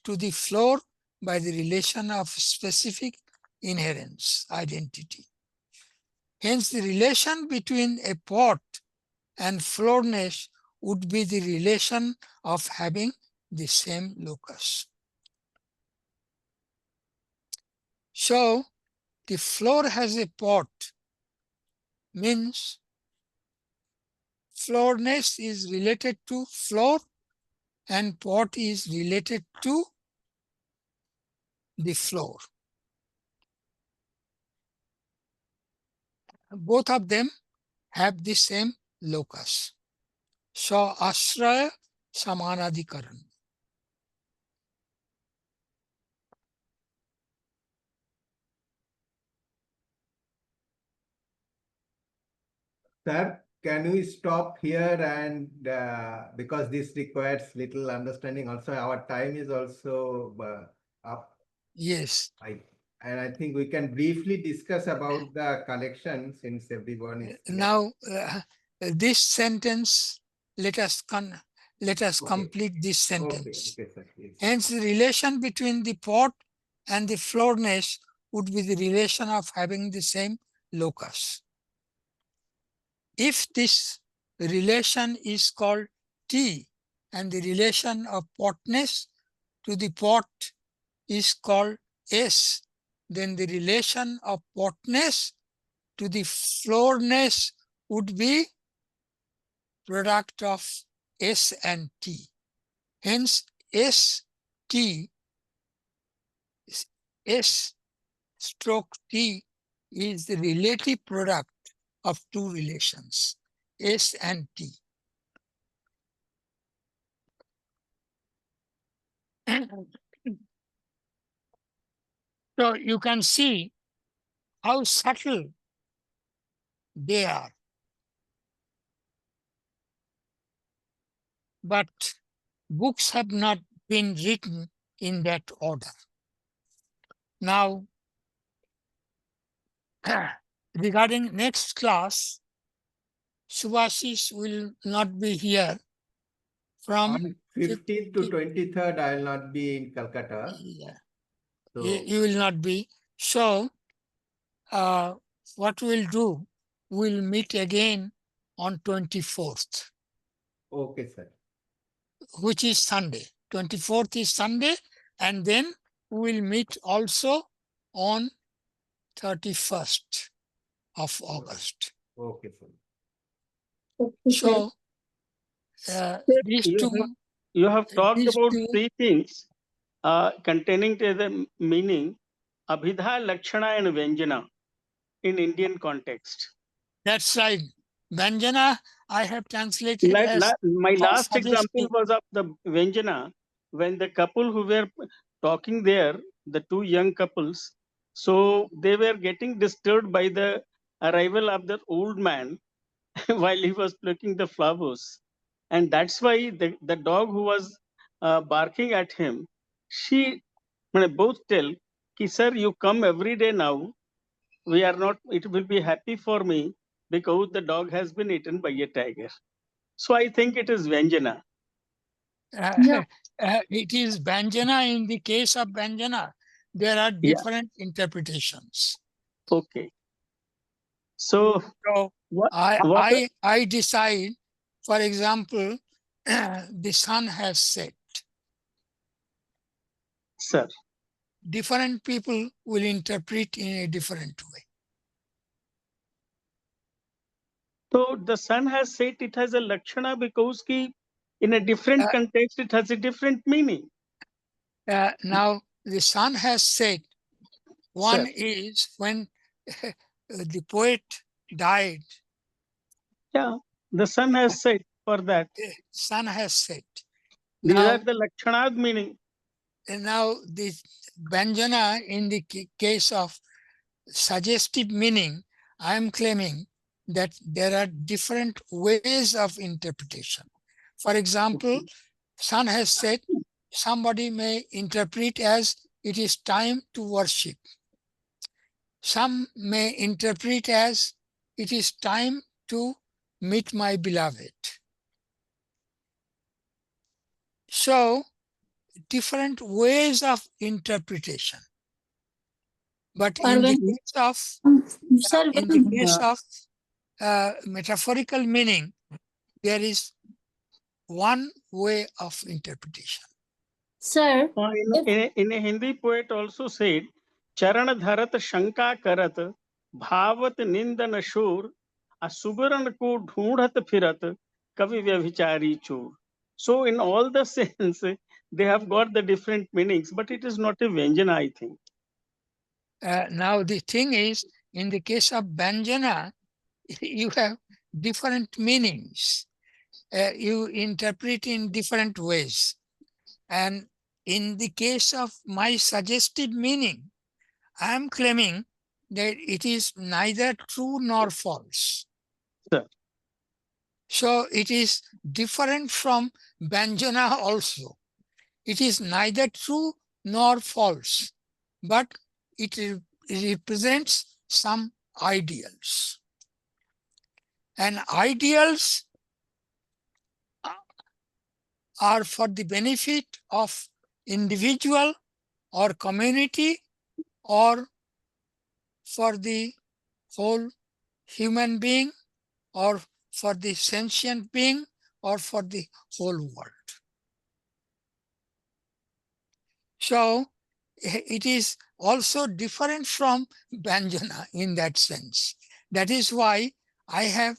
to the floor by the relation of specific inherence, identity. Hence, the relation between a pot and floorness would be the relation of having the same locus. So, the floor has a pot means floorness is related to floor and pot is related to the floor. Both of them have the same locus. So, ashraya samanadhikaran. Sir, can we stop here and because this requires little understanding. Also, our time is also up. Yes. And I think we can briefly discuss about the collection since everyone is here. Now, this sentence, let us complete this sentence. Okay, sir. Yes. Hence, the relation between the pot and the floorness would be the relation of having the same locus. If this relation is called T and the relation of potness to the pot is called S, then the relation of potness to the floorness would be product of S and T. Hence, S, T S stroke T is the relative product of two relations, S and T. So you can see how subtle they are. But books have not been written in that order. Now, regarding next class, Subhashis will not be here from On 15th to 23rd, I will not be in Calcutta. Yeah, So, you will not be. So, what we'll do, we'll meet again on 24th, okay, sir. which is Sunday. 24th is Sunday, and then we'll meet also on 31st of August. Okay, sir. Okay, sir. So, these You two, have, you have talked these about two, three things containing the meaning Abhidha, Lakshana, and Vyanjana in Indian context. that's right. Vyanjana, I have translated as My last example suggestive. was of the Vyanjana, when the couple who were talking there, the two young couples, so they were getting disturbed by the arrival of the old man while he was plucking the flowers. And that's why the dog who was barking at him, she both tell, Ki, sir, you come every day now. We are not, it will be happy for me because the dog has been eaten by a tiger. So I think it is Vyanjana. Yeah. It is Vyanjana. In the case of Vyanjana, there are Yeah. different interpretations. Okay. So So what? I decide, for example, the sun has set. Sir. Different people will interpret in a different way. So the sun has set, it has a lakshana because in a different Uh, context it has a different meaning. Now the sun has set. One Sir. is when the poet died. Yeah, the sun has set for that. Sun has set. These are Now, the lakshanad meaning. the Vyanjana in the case of suggestive meaning, I am claiming that there are different ways of interpretation. For example, sun has set, somebody may interpret as it is time to worship. Some may interpret as it is time to meet my beloved. So, different ways of interpretation. But in the case of Sir, in the case of metaphorical meaning, there is one way of interpretation. sir, In a Hindi poet also said, Charan dharat shanka karat, bhavat nindan shur, asubaran ko dhoondat firat, kavi vyabhichari chur. So in all the sense, they have got the different meanings, but it is not a Vyanjana, I think. Now the thing is, in the case of Vyanjana, you have different meanings. You interpret in different ways. And in the case of my suggested meaning, I am claiming that it is neither true nor false. Sir. So it is different from Vyanjana also. It is neither true nor false, but it represents some ideals. And ideals are for the benefit of individual or community or for the whole human being or for the sentient being or for the whole world. So it is also different from Vyanjana in that sense. That is why I have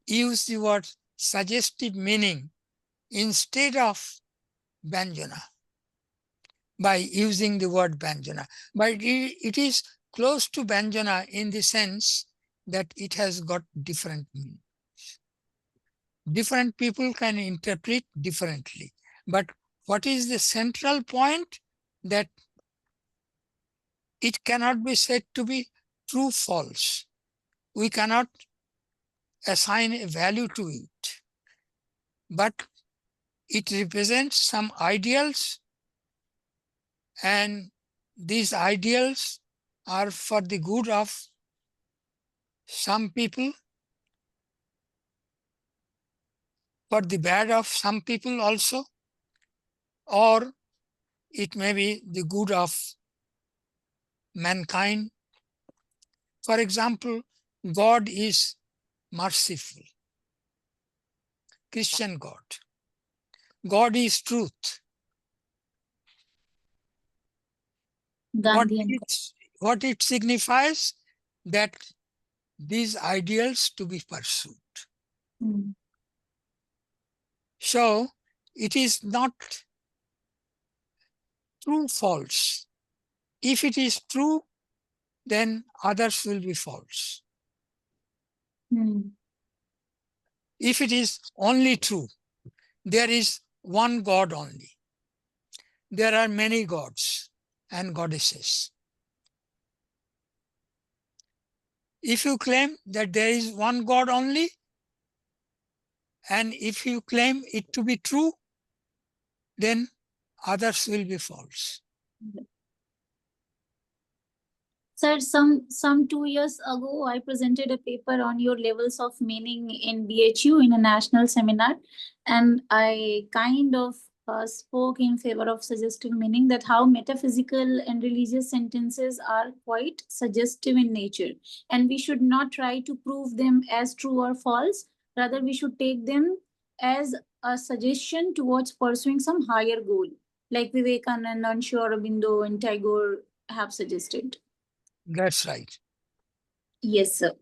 used the word suggestive meaning instead of Vyanjana. by using the word Vyanjana. But it is close to Vyanjana in the sense that it has got different meaning. Different people can interpret differently. But what is the central point? That it cannot be said to be true, false. We cannot assign a value to it. But it represents some ideals, and these ideals are for the good of some people, for the bad of some people also, or it may be the good of mankind. For example, God is merciful, Christian God. God is truth. Gandhian. What it signifies? That these ideals to be pursued. Mm. So it is not true, false. If it is true, then others will be false. Mm. If it is only true, there is one God only. There are many gods and goddesses. If you claim that there is one God only, and if you claim it to be true, then others will be false. Sir, some 2 years ago, I presented a paper on your levels of meaning in BHU in a national seminar, and I kind of spoke in favor of suggestive meaning, that how metaphysical and religious sentences are quite suggestive in nature, and we should not try to prove them as true or false. Rather, we should take them as a suggestion towards pursuing some higher goal, like Vivekananda, Sri Aurobindo, and Tagore have suggested. That's right. Yes, sir.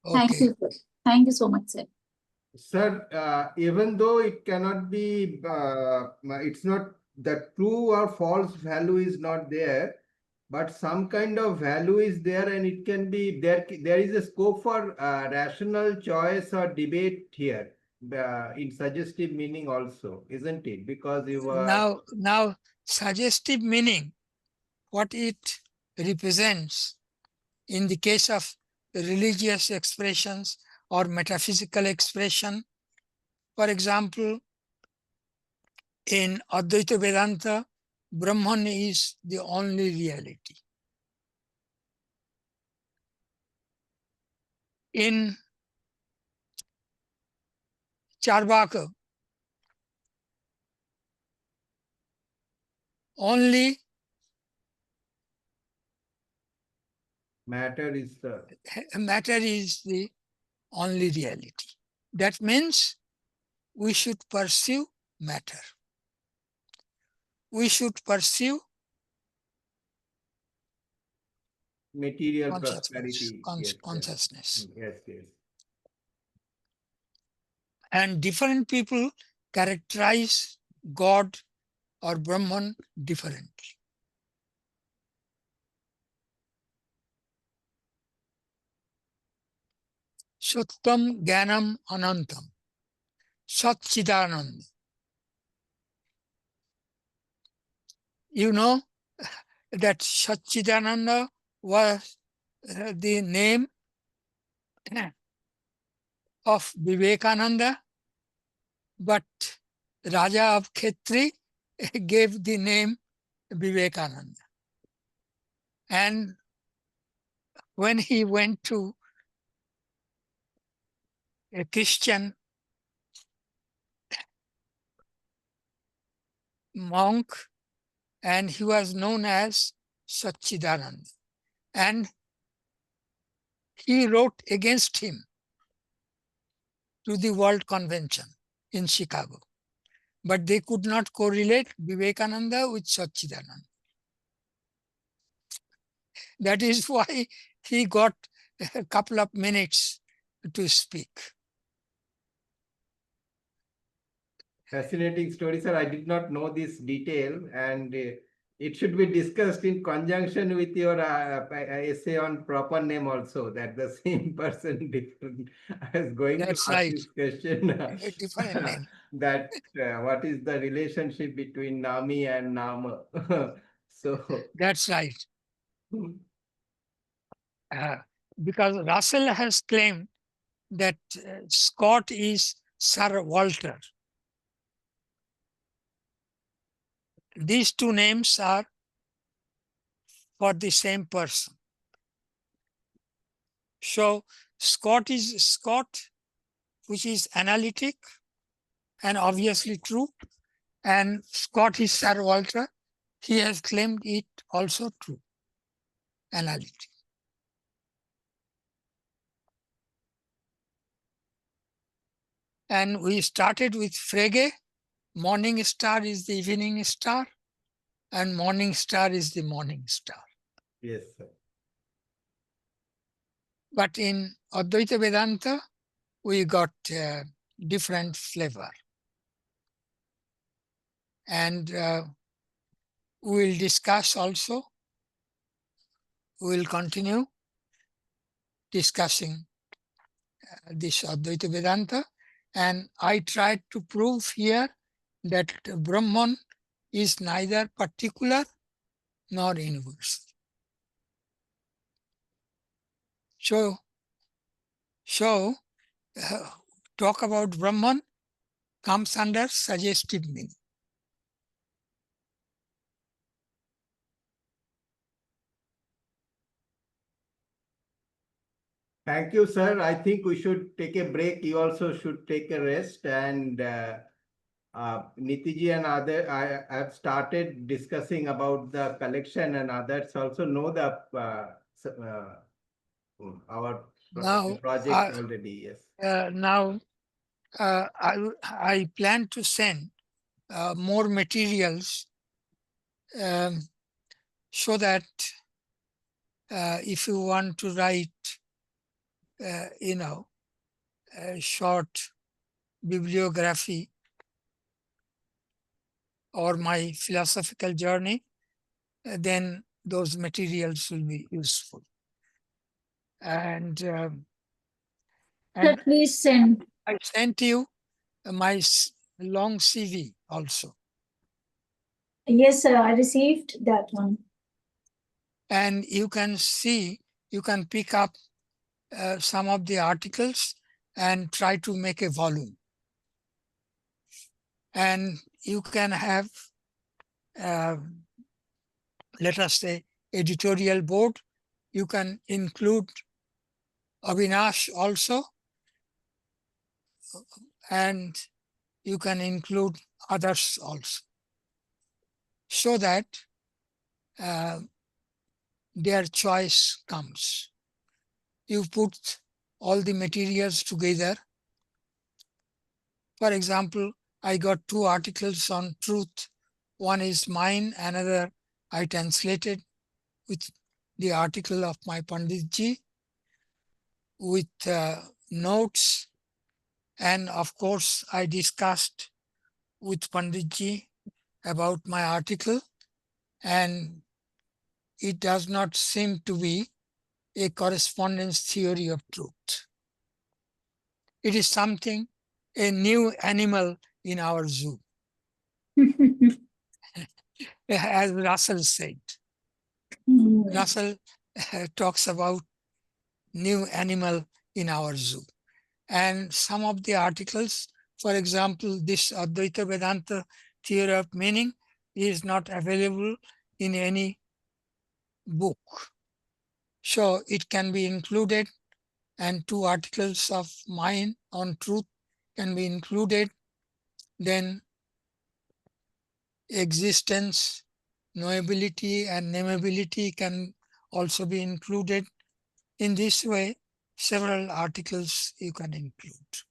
Okay. Thank you, sir. Thank you so much, sir. Sir, even though it cannot be, it's not the true or false value is not there, but some kind of value is there, and it can be there. There is a scope for rational choice or debate here in suggestive meaning also, isn't it? Because you are Now, suggestive meaning, what it represents in the case of religious expressions or metaphysical expression. For example, in Advaita Vedanta, Brahman is the only reality. In Charvaka, only matter is the matter is the only reality. That means we should pursue matter. We should pursue material consciousness. prosperity. Yes, Consciousness. yes, yes. And different people characterize God or Brahman differently. Sattam Jnanam Anantam, Satchidananda. You know that Satchidananda was the name of Vivekananda, but Raja of Khetri gave the name Vivekananda. And when he went to a Christian monk, and he was known as Satchidananda, and he wrote against him to the World Convention in Chicago. But they could not correlate Vivekananda with Satchidananda. That is why he got a couple of minutes to speak. Fascinating story, sir. I did not know this detail, and it should be discussed in conjunction with your essay on proper name also, that the same person different is going to That's ask right. this question A different name. that what is the relationship between Nami and Nama. So That's right. Because Russell has claimed that Scott is Sir Walter. These two names are for the same person. So Scott is Scott, which is analytic and obviously true, and Scott is Sir Walter. He has claimed it also true, analytic. And we started with Frege. Morning star is the evening star, and morning star is the morning star. yes, sir. But in Advaita Vedanta, we got different flavor. And we'll discuss also, we'll continue discussing this Advaita Vedanta. And I tried to prove here that Brahman is neither particular nor universal. So talk about Brahman comes under suggestive meaning. Thank you, sir. I think we should take a break. You also should take a rest. And Nitiji and I have started discussing about the collection, and others also know the our Now, project already. Yes. now I plan to send more materials so that if you want to write, a short bibliography or my philosophical journey, then those materials will be useful. And Sir, please send. I sent you my long CV also. Yes, sir, I received that one. And you can see, you can pick up some of the articles and try to make a volume. And you can have, let us say, editorial board. You can include Avinash also, and you can include others also, so that their choice comes. You put all the materials together. For example, I got 2 articles on truth. One is mine, another I translated with the article of my Panditji, with notes. And of course, I discussed with Panditji about my article, and it does not seem to be a correspondence theory of truth. It is something, a new animal in our zoo, as Russell said. Russell talks about new animal in our zoo. And some of the articles, for example, this Advaita Vedanta Theory of Meaning is not available in any book. So it can be included, and 2 articles of mine on truth can be included. Then existence, knowability, and nameability can also be included. In this way, several articles you can include.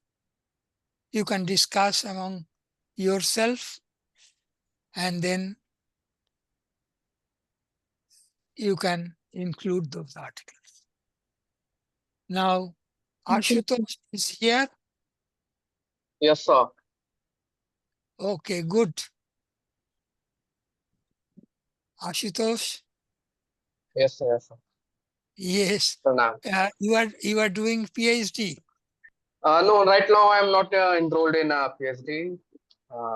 You can discuss among yourself, and then you can include those articles. Now, Ashutosh is here. Yes, sir. Okay, good. Ashutosh? Yes, sir. Yes, sir. Yes. Pranam. You are doing PhD. No, right now I am not enrolled in a PhD,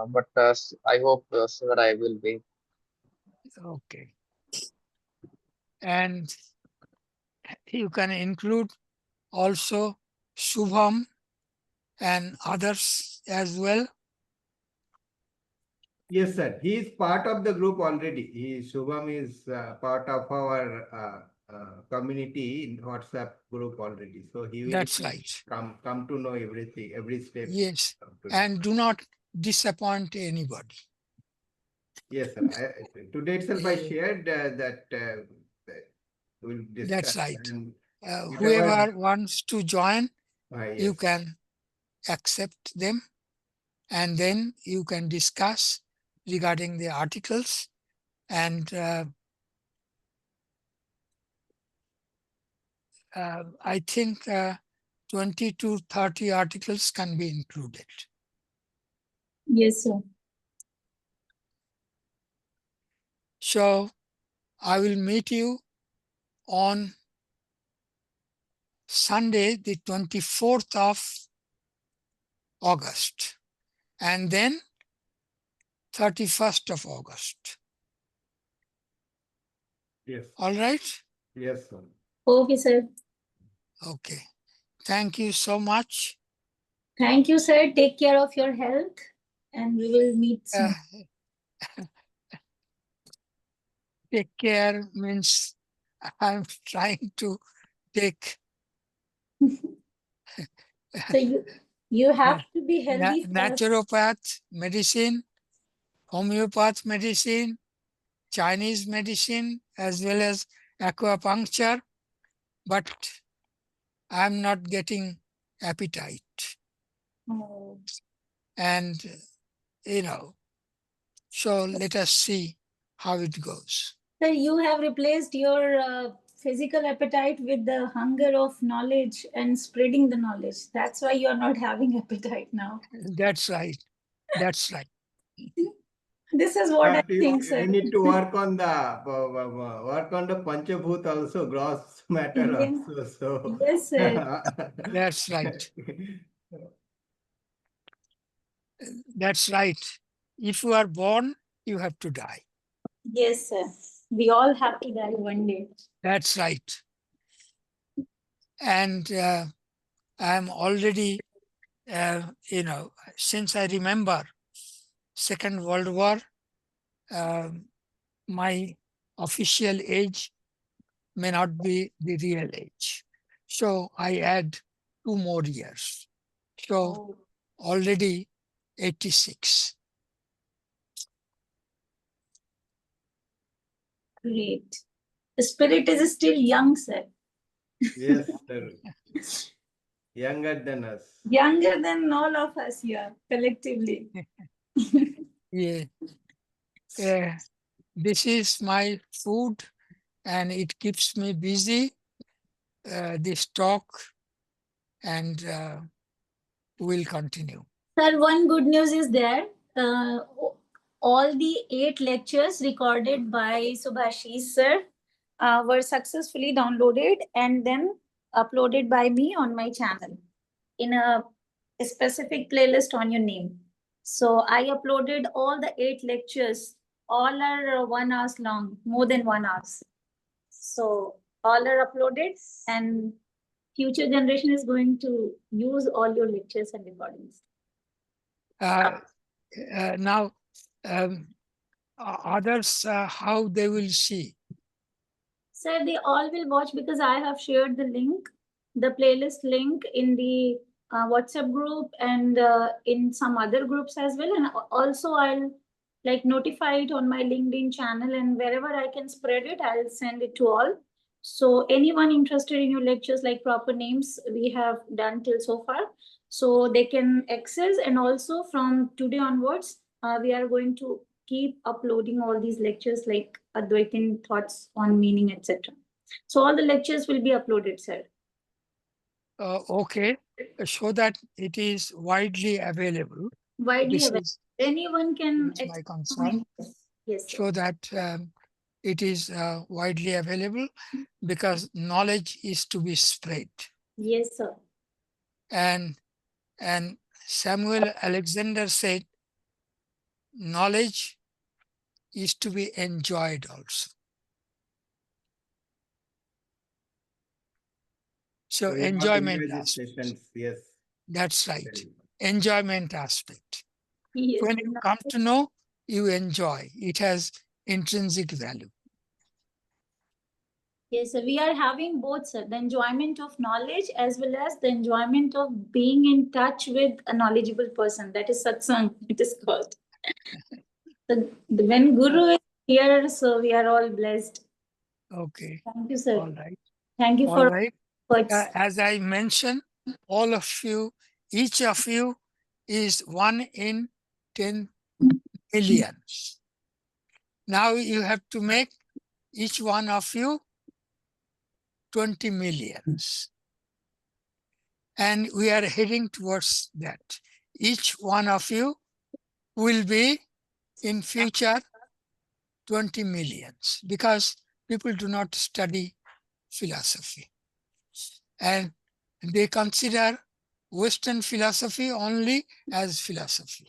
but I hope soon I will be. Okay. And you can include also Shubham and others as well. Yes, sir. He is part of the group already. Shubham is part of our community in WhatsApp group already. So he will That's right. come to know everything, every step. Yes. Come to know. And do not disappoint anybody. Yes, sir. Today itself I Yeah. shared that we'll discuss. That's right. And Whoever wants to join, you yes. can accept them, and then you can discuss regarding the articles, and I think 20 to 30 articles can be included. Yes, sir. So I will meet you on Sunday, the 24th of August, and then 31st of August. Yes. All right? Yes, sir. Okay, sir. Okay. Thank you so much. Thank you, sir. Take care of your health, and we will meet soon. Take care means I'm trying to take So you have to be healthy first. naturopath medicine, homeopath medicine, Chinese medicine, as well as acupuncture, but I'm not getting appetite. Oh. And, so let us see how it goes. Sir, you have replaced your physical appetite with the hunger of knowledge and spreading the knowledge. That's why you are not having appetite now. That's right. That's right. This is what I But think, you sir. need to work on the Panchabhut also, gross matter Yes. also. So Yes, sir. That's right. That's right. If you are born, you have to die. Yes, sir. We all have to die one day. That's right. And I'm already, since I remember Second World War, my official age may not be the real age. So I add 2 more years. So Oh, already 86. great. The spirit is still young, sir. Yes, sir. Younger than us. Younger than all of us here collectively. Yeah. This is my food and it keeps me busy. This talk, and will continue. Sir, one good news is there. Uh, all the 8 lectures recorded by Subhashis sir were successfully downloaded and then uploaded by me on my channel in a specific playlist on your name. So I uploaded all the 8 lectures. All are 1 hour long, more than 1 hour. So all are uploaded, and future generation is going to use all your lectures and recordings. Now, others, how they will see? Sir, they all will watch because I have shared the link, the playlist link in the WhatsApp group and in some other groups as well. And also I'll like notify it on my LinkedIn channel, and wherever I can spread it, I'll send it to all. So anyone interested in your lectures, like proper names we have done till so far, so they can access. And also from today onwards, we are going to keep uploading all these lectures like Advaitin thoughts on meaning, etc. So all the lectures will be uploaded, sir. Okay, so that it is widely available. Widely This available. is Anyone can my access. concern. Yes, sir. So that it is widely available because knowledge is to be spread. Yes, sir. And Samuel Alexander said, knowledge is to be enjoyed also. So we have enjoyment enjoyed these aspect. sessions. Yes. That's right. Very much. Enjoyment aspect. Yes, When the you come to know, you enjoy. It has intrinsic value. Yes, sir. We are having both, sir. The enjoyment of knowledge as well as the enjoyment of being in touch with a knowledgeable person. That is satsang, it is called. When Guru is here, so we are all blessed. Okay. Thank you, sir. All right. Thank you All for right. efforts. As I mentioned, all of you, each of you is 1 in 10 million. Now you have to make each one of you 20 millions. And we are heading towards that. Each one of you will be in future 20 millions because people do not study philosophy. And they consider Western philosophy only as philosophy.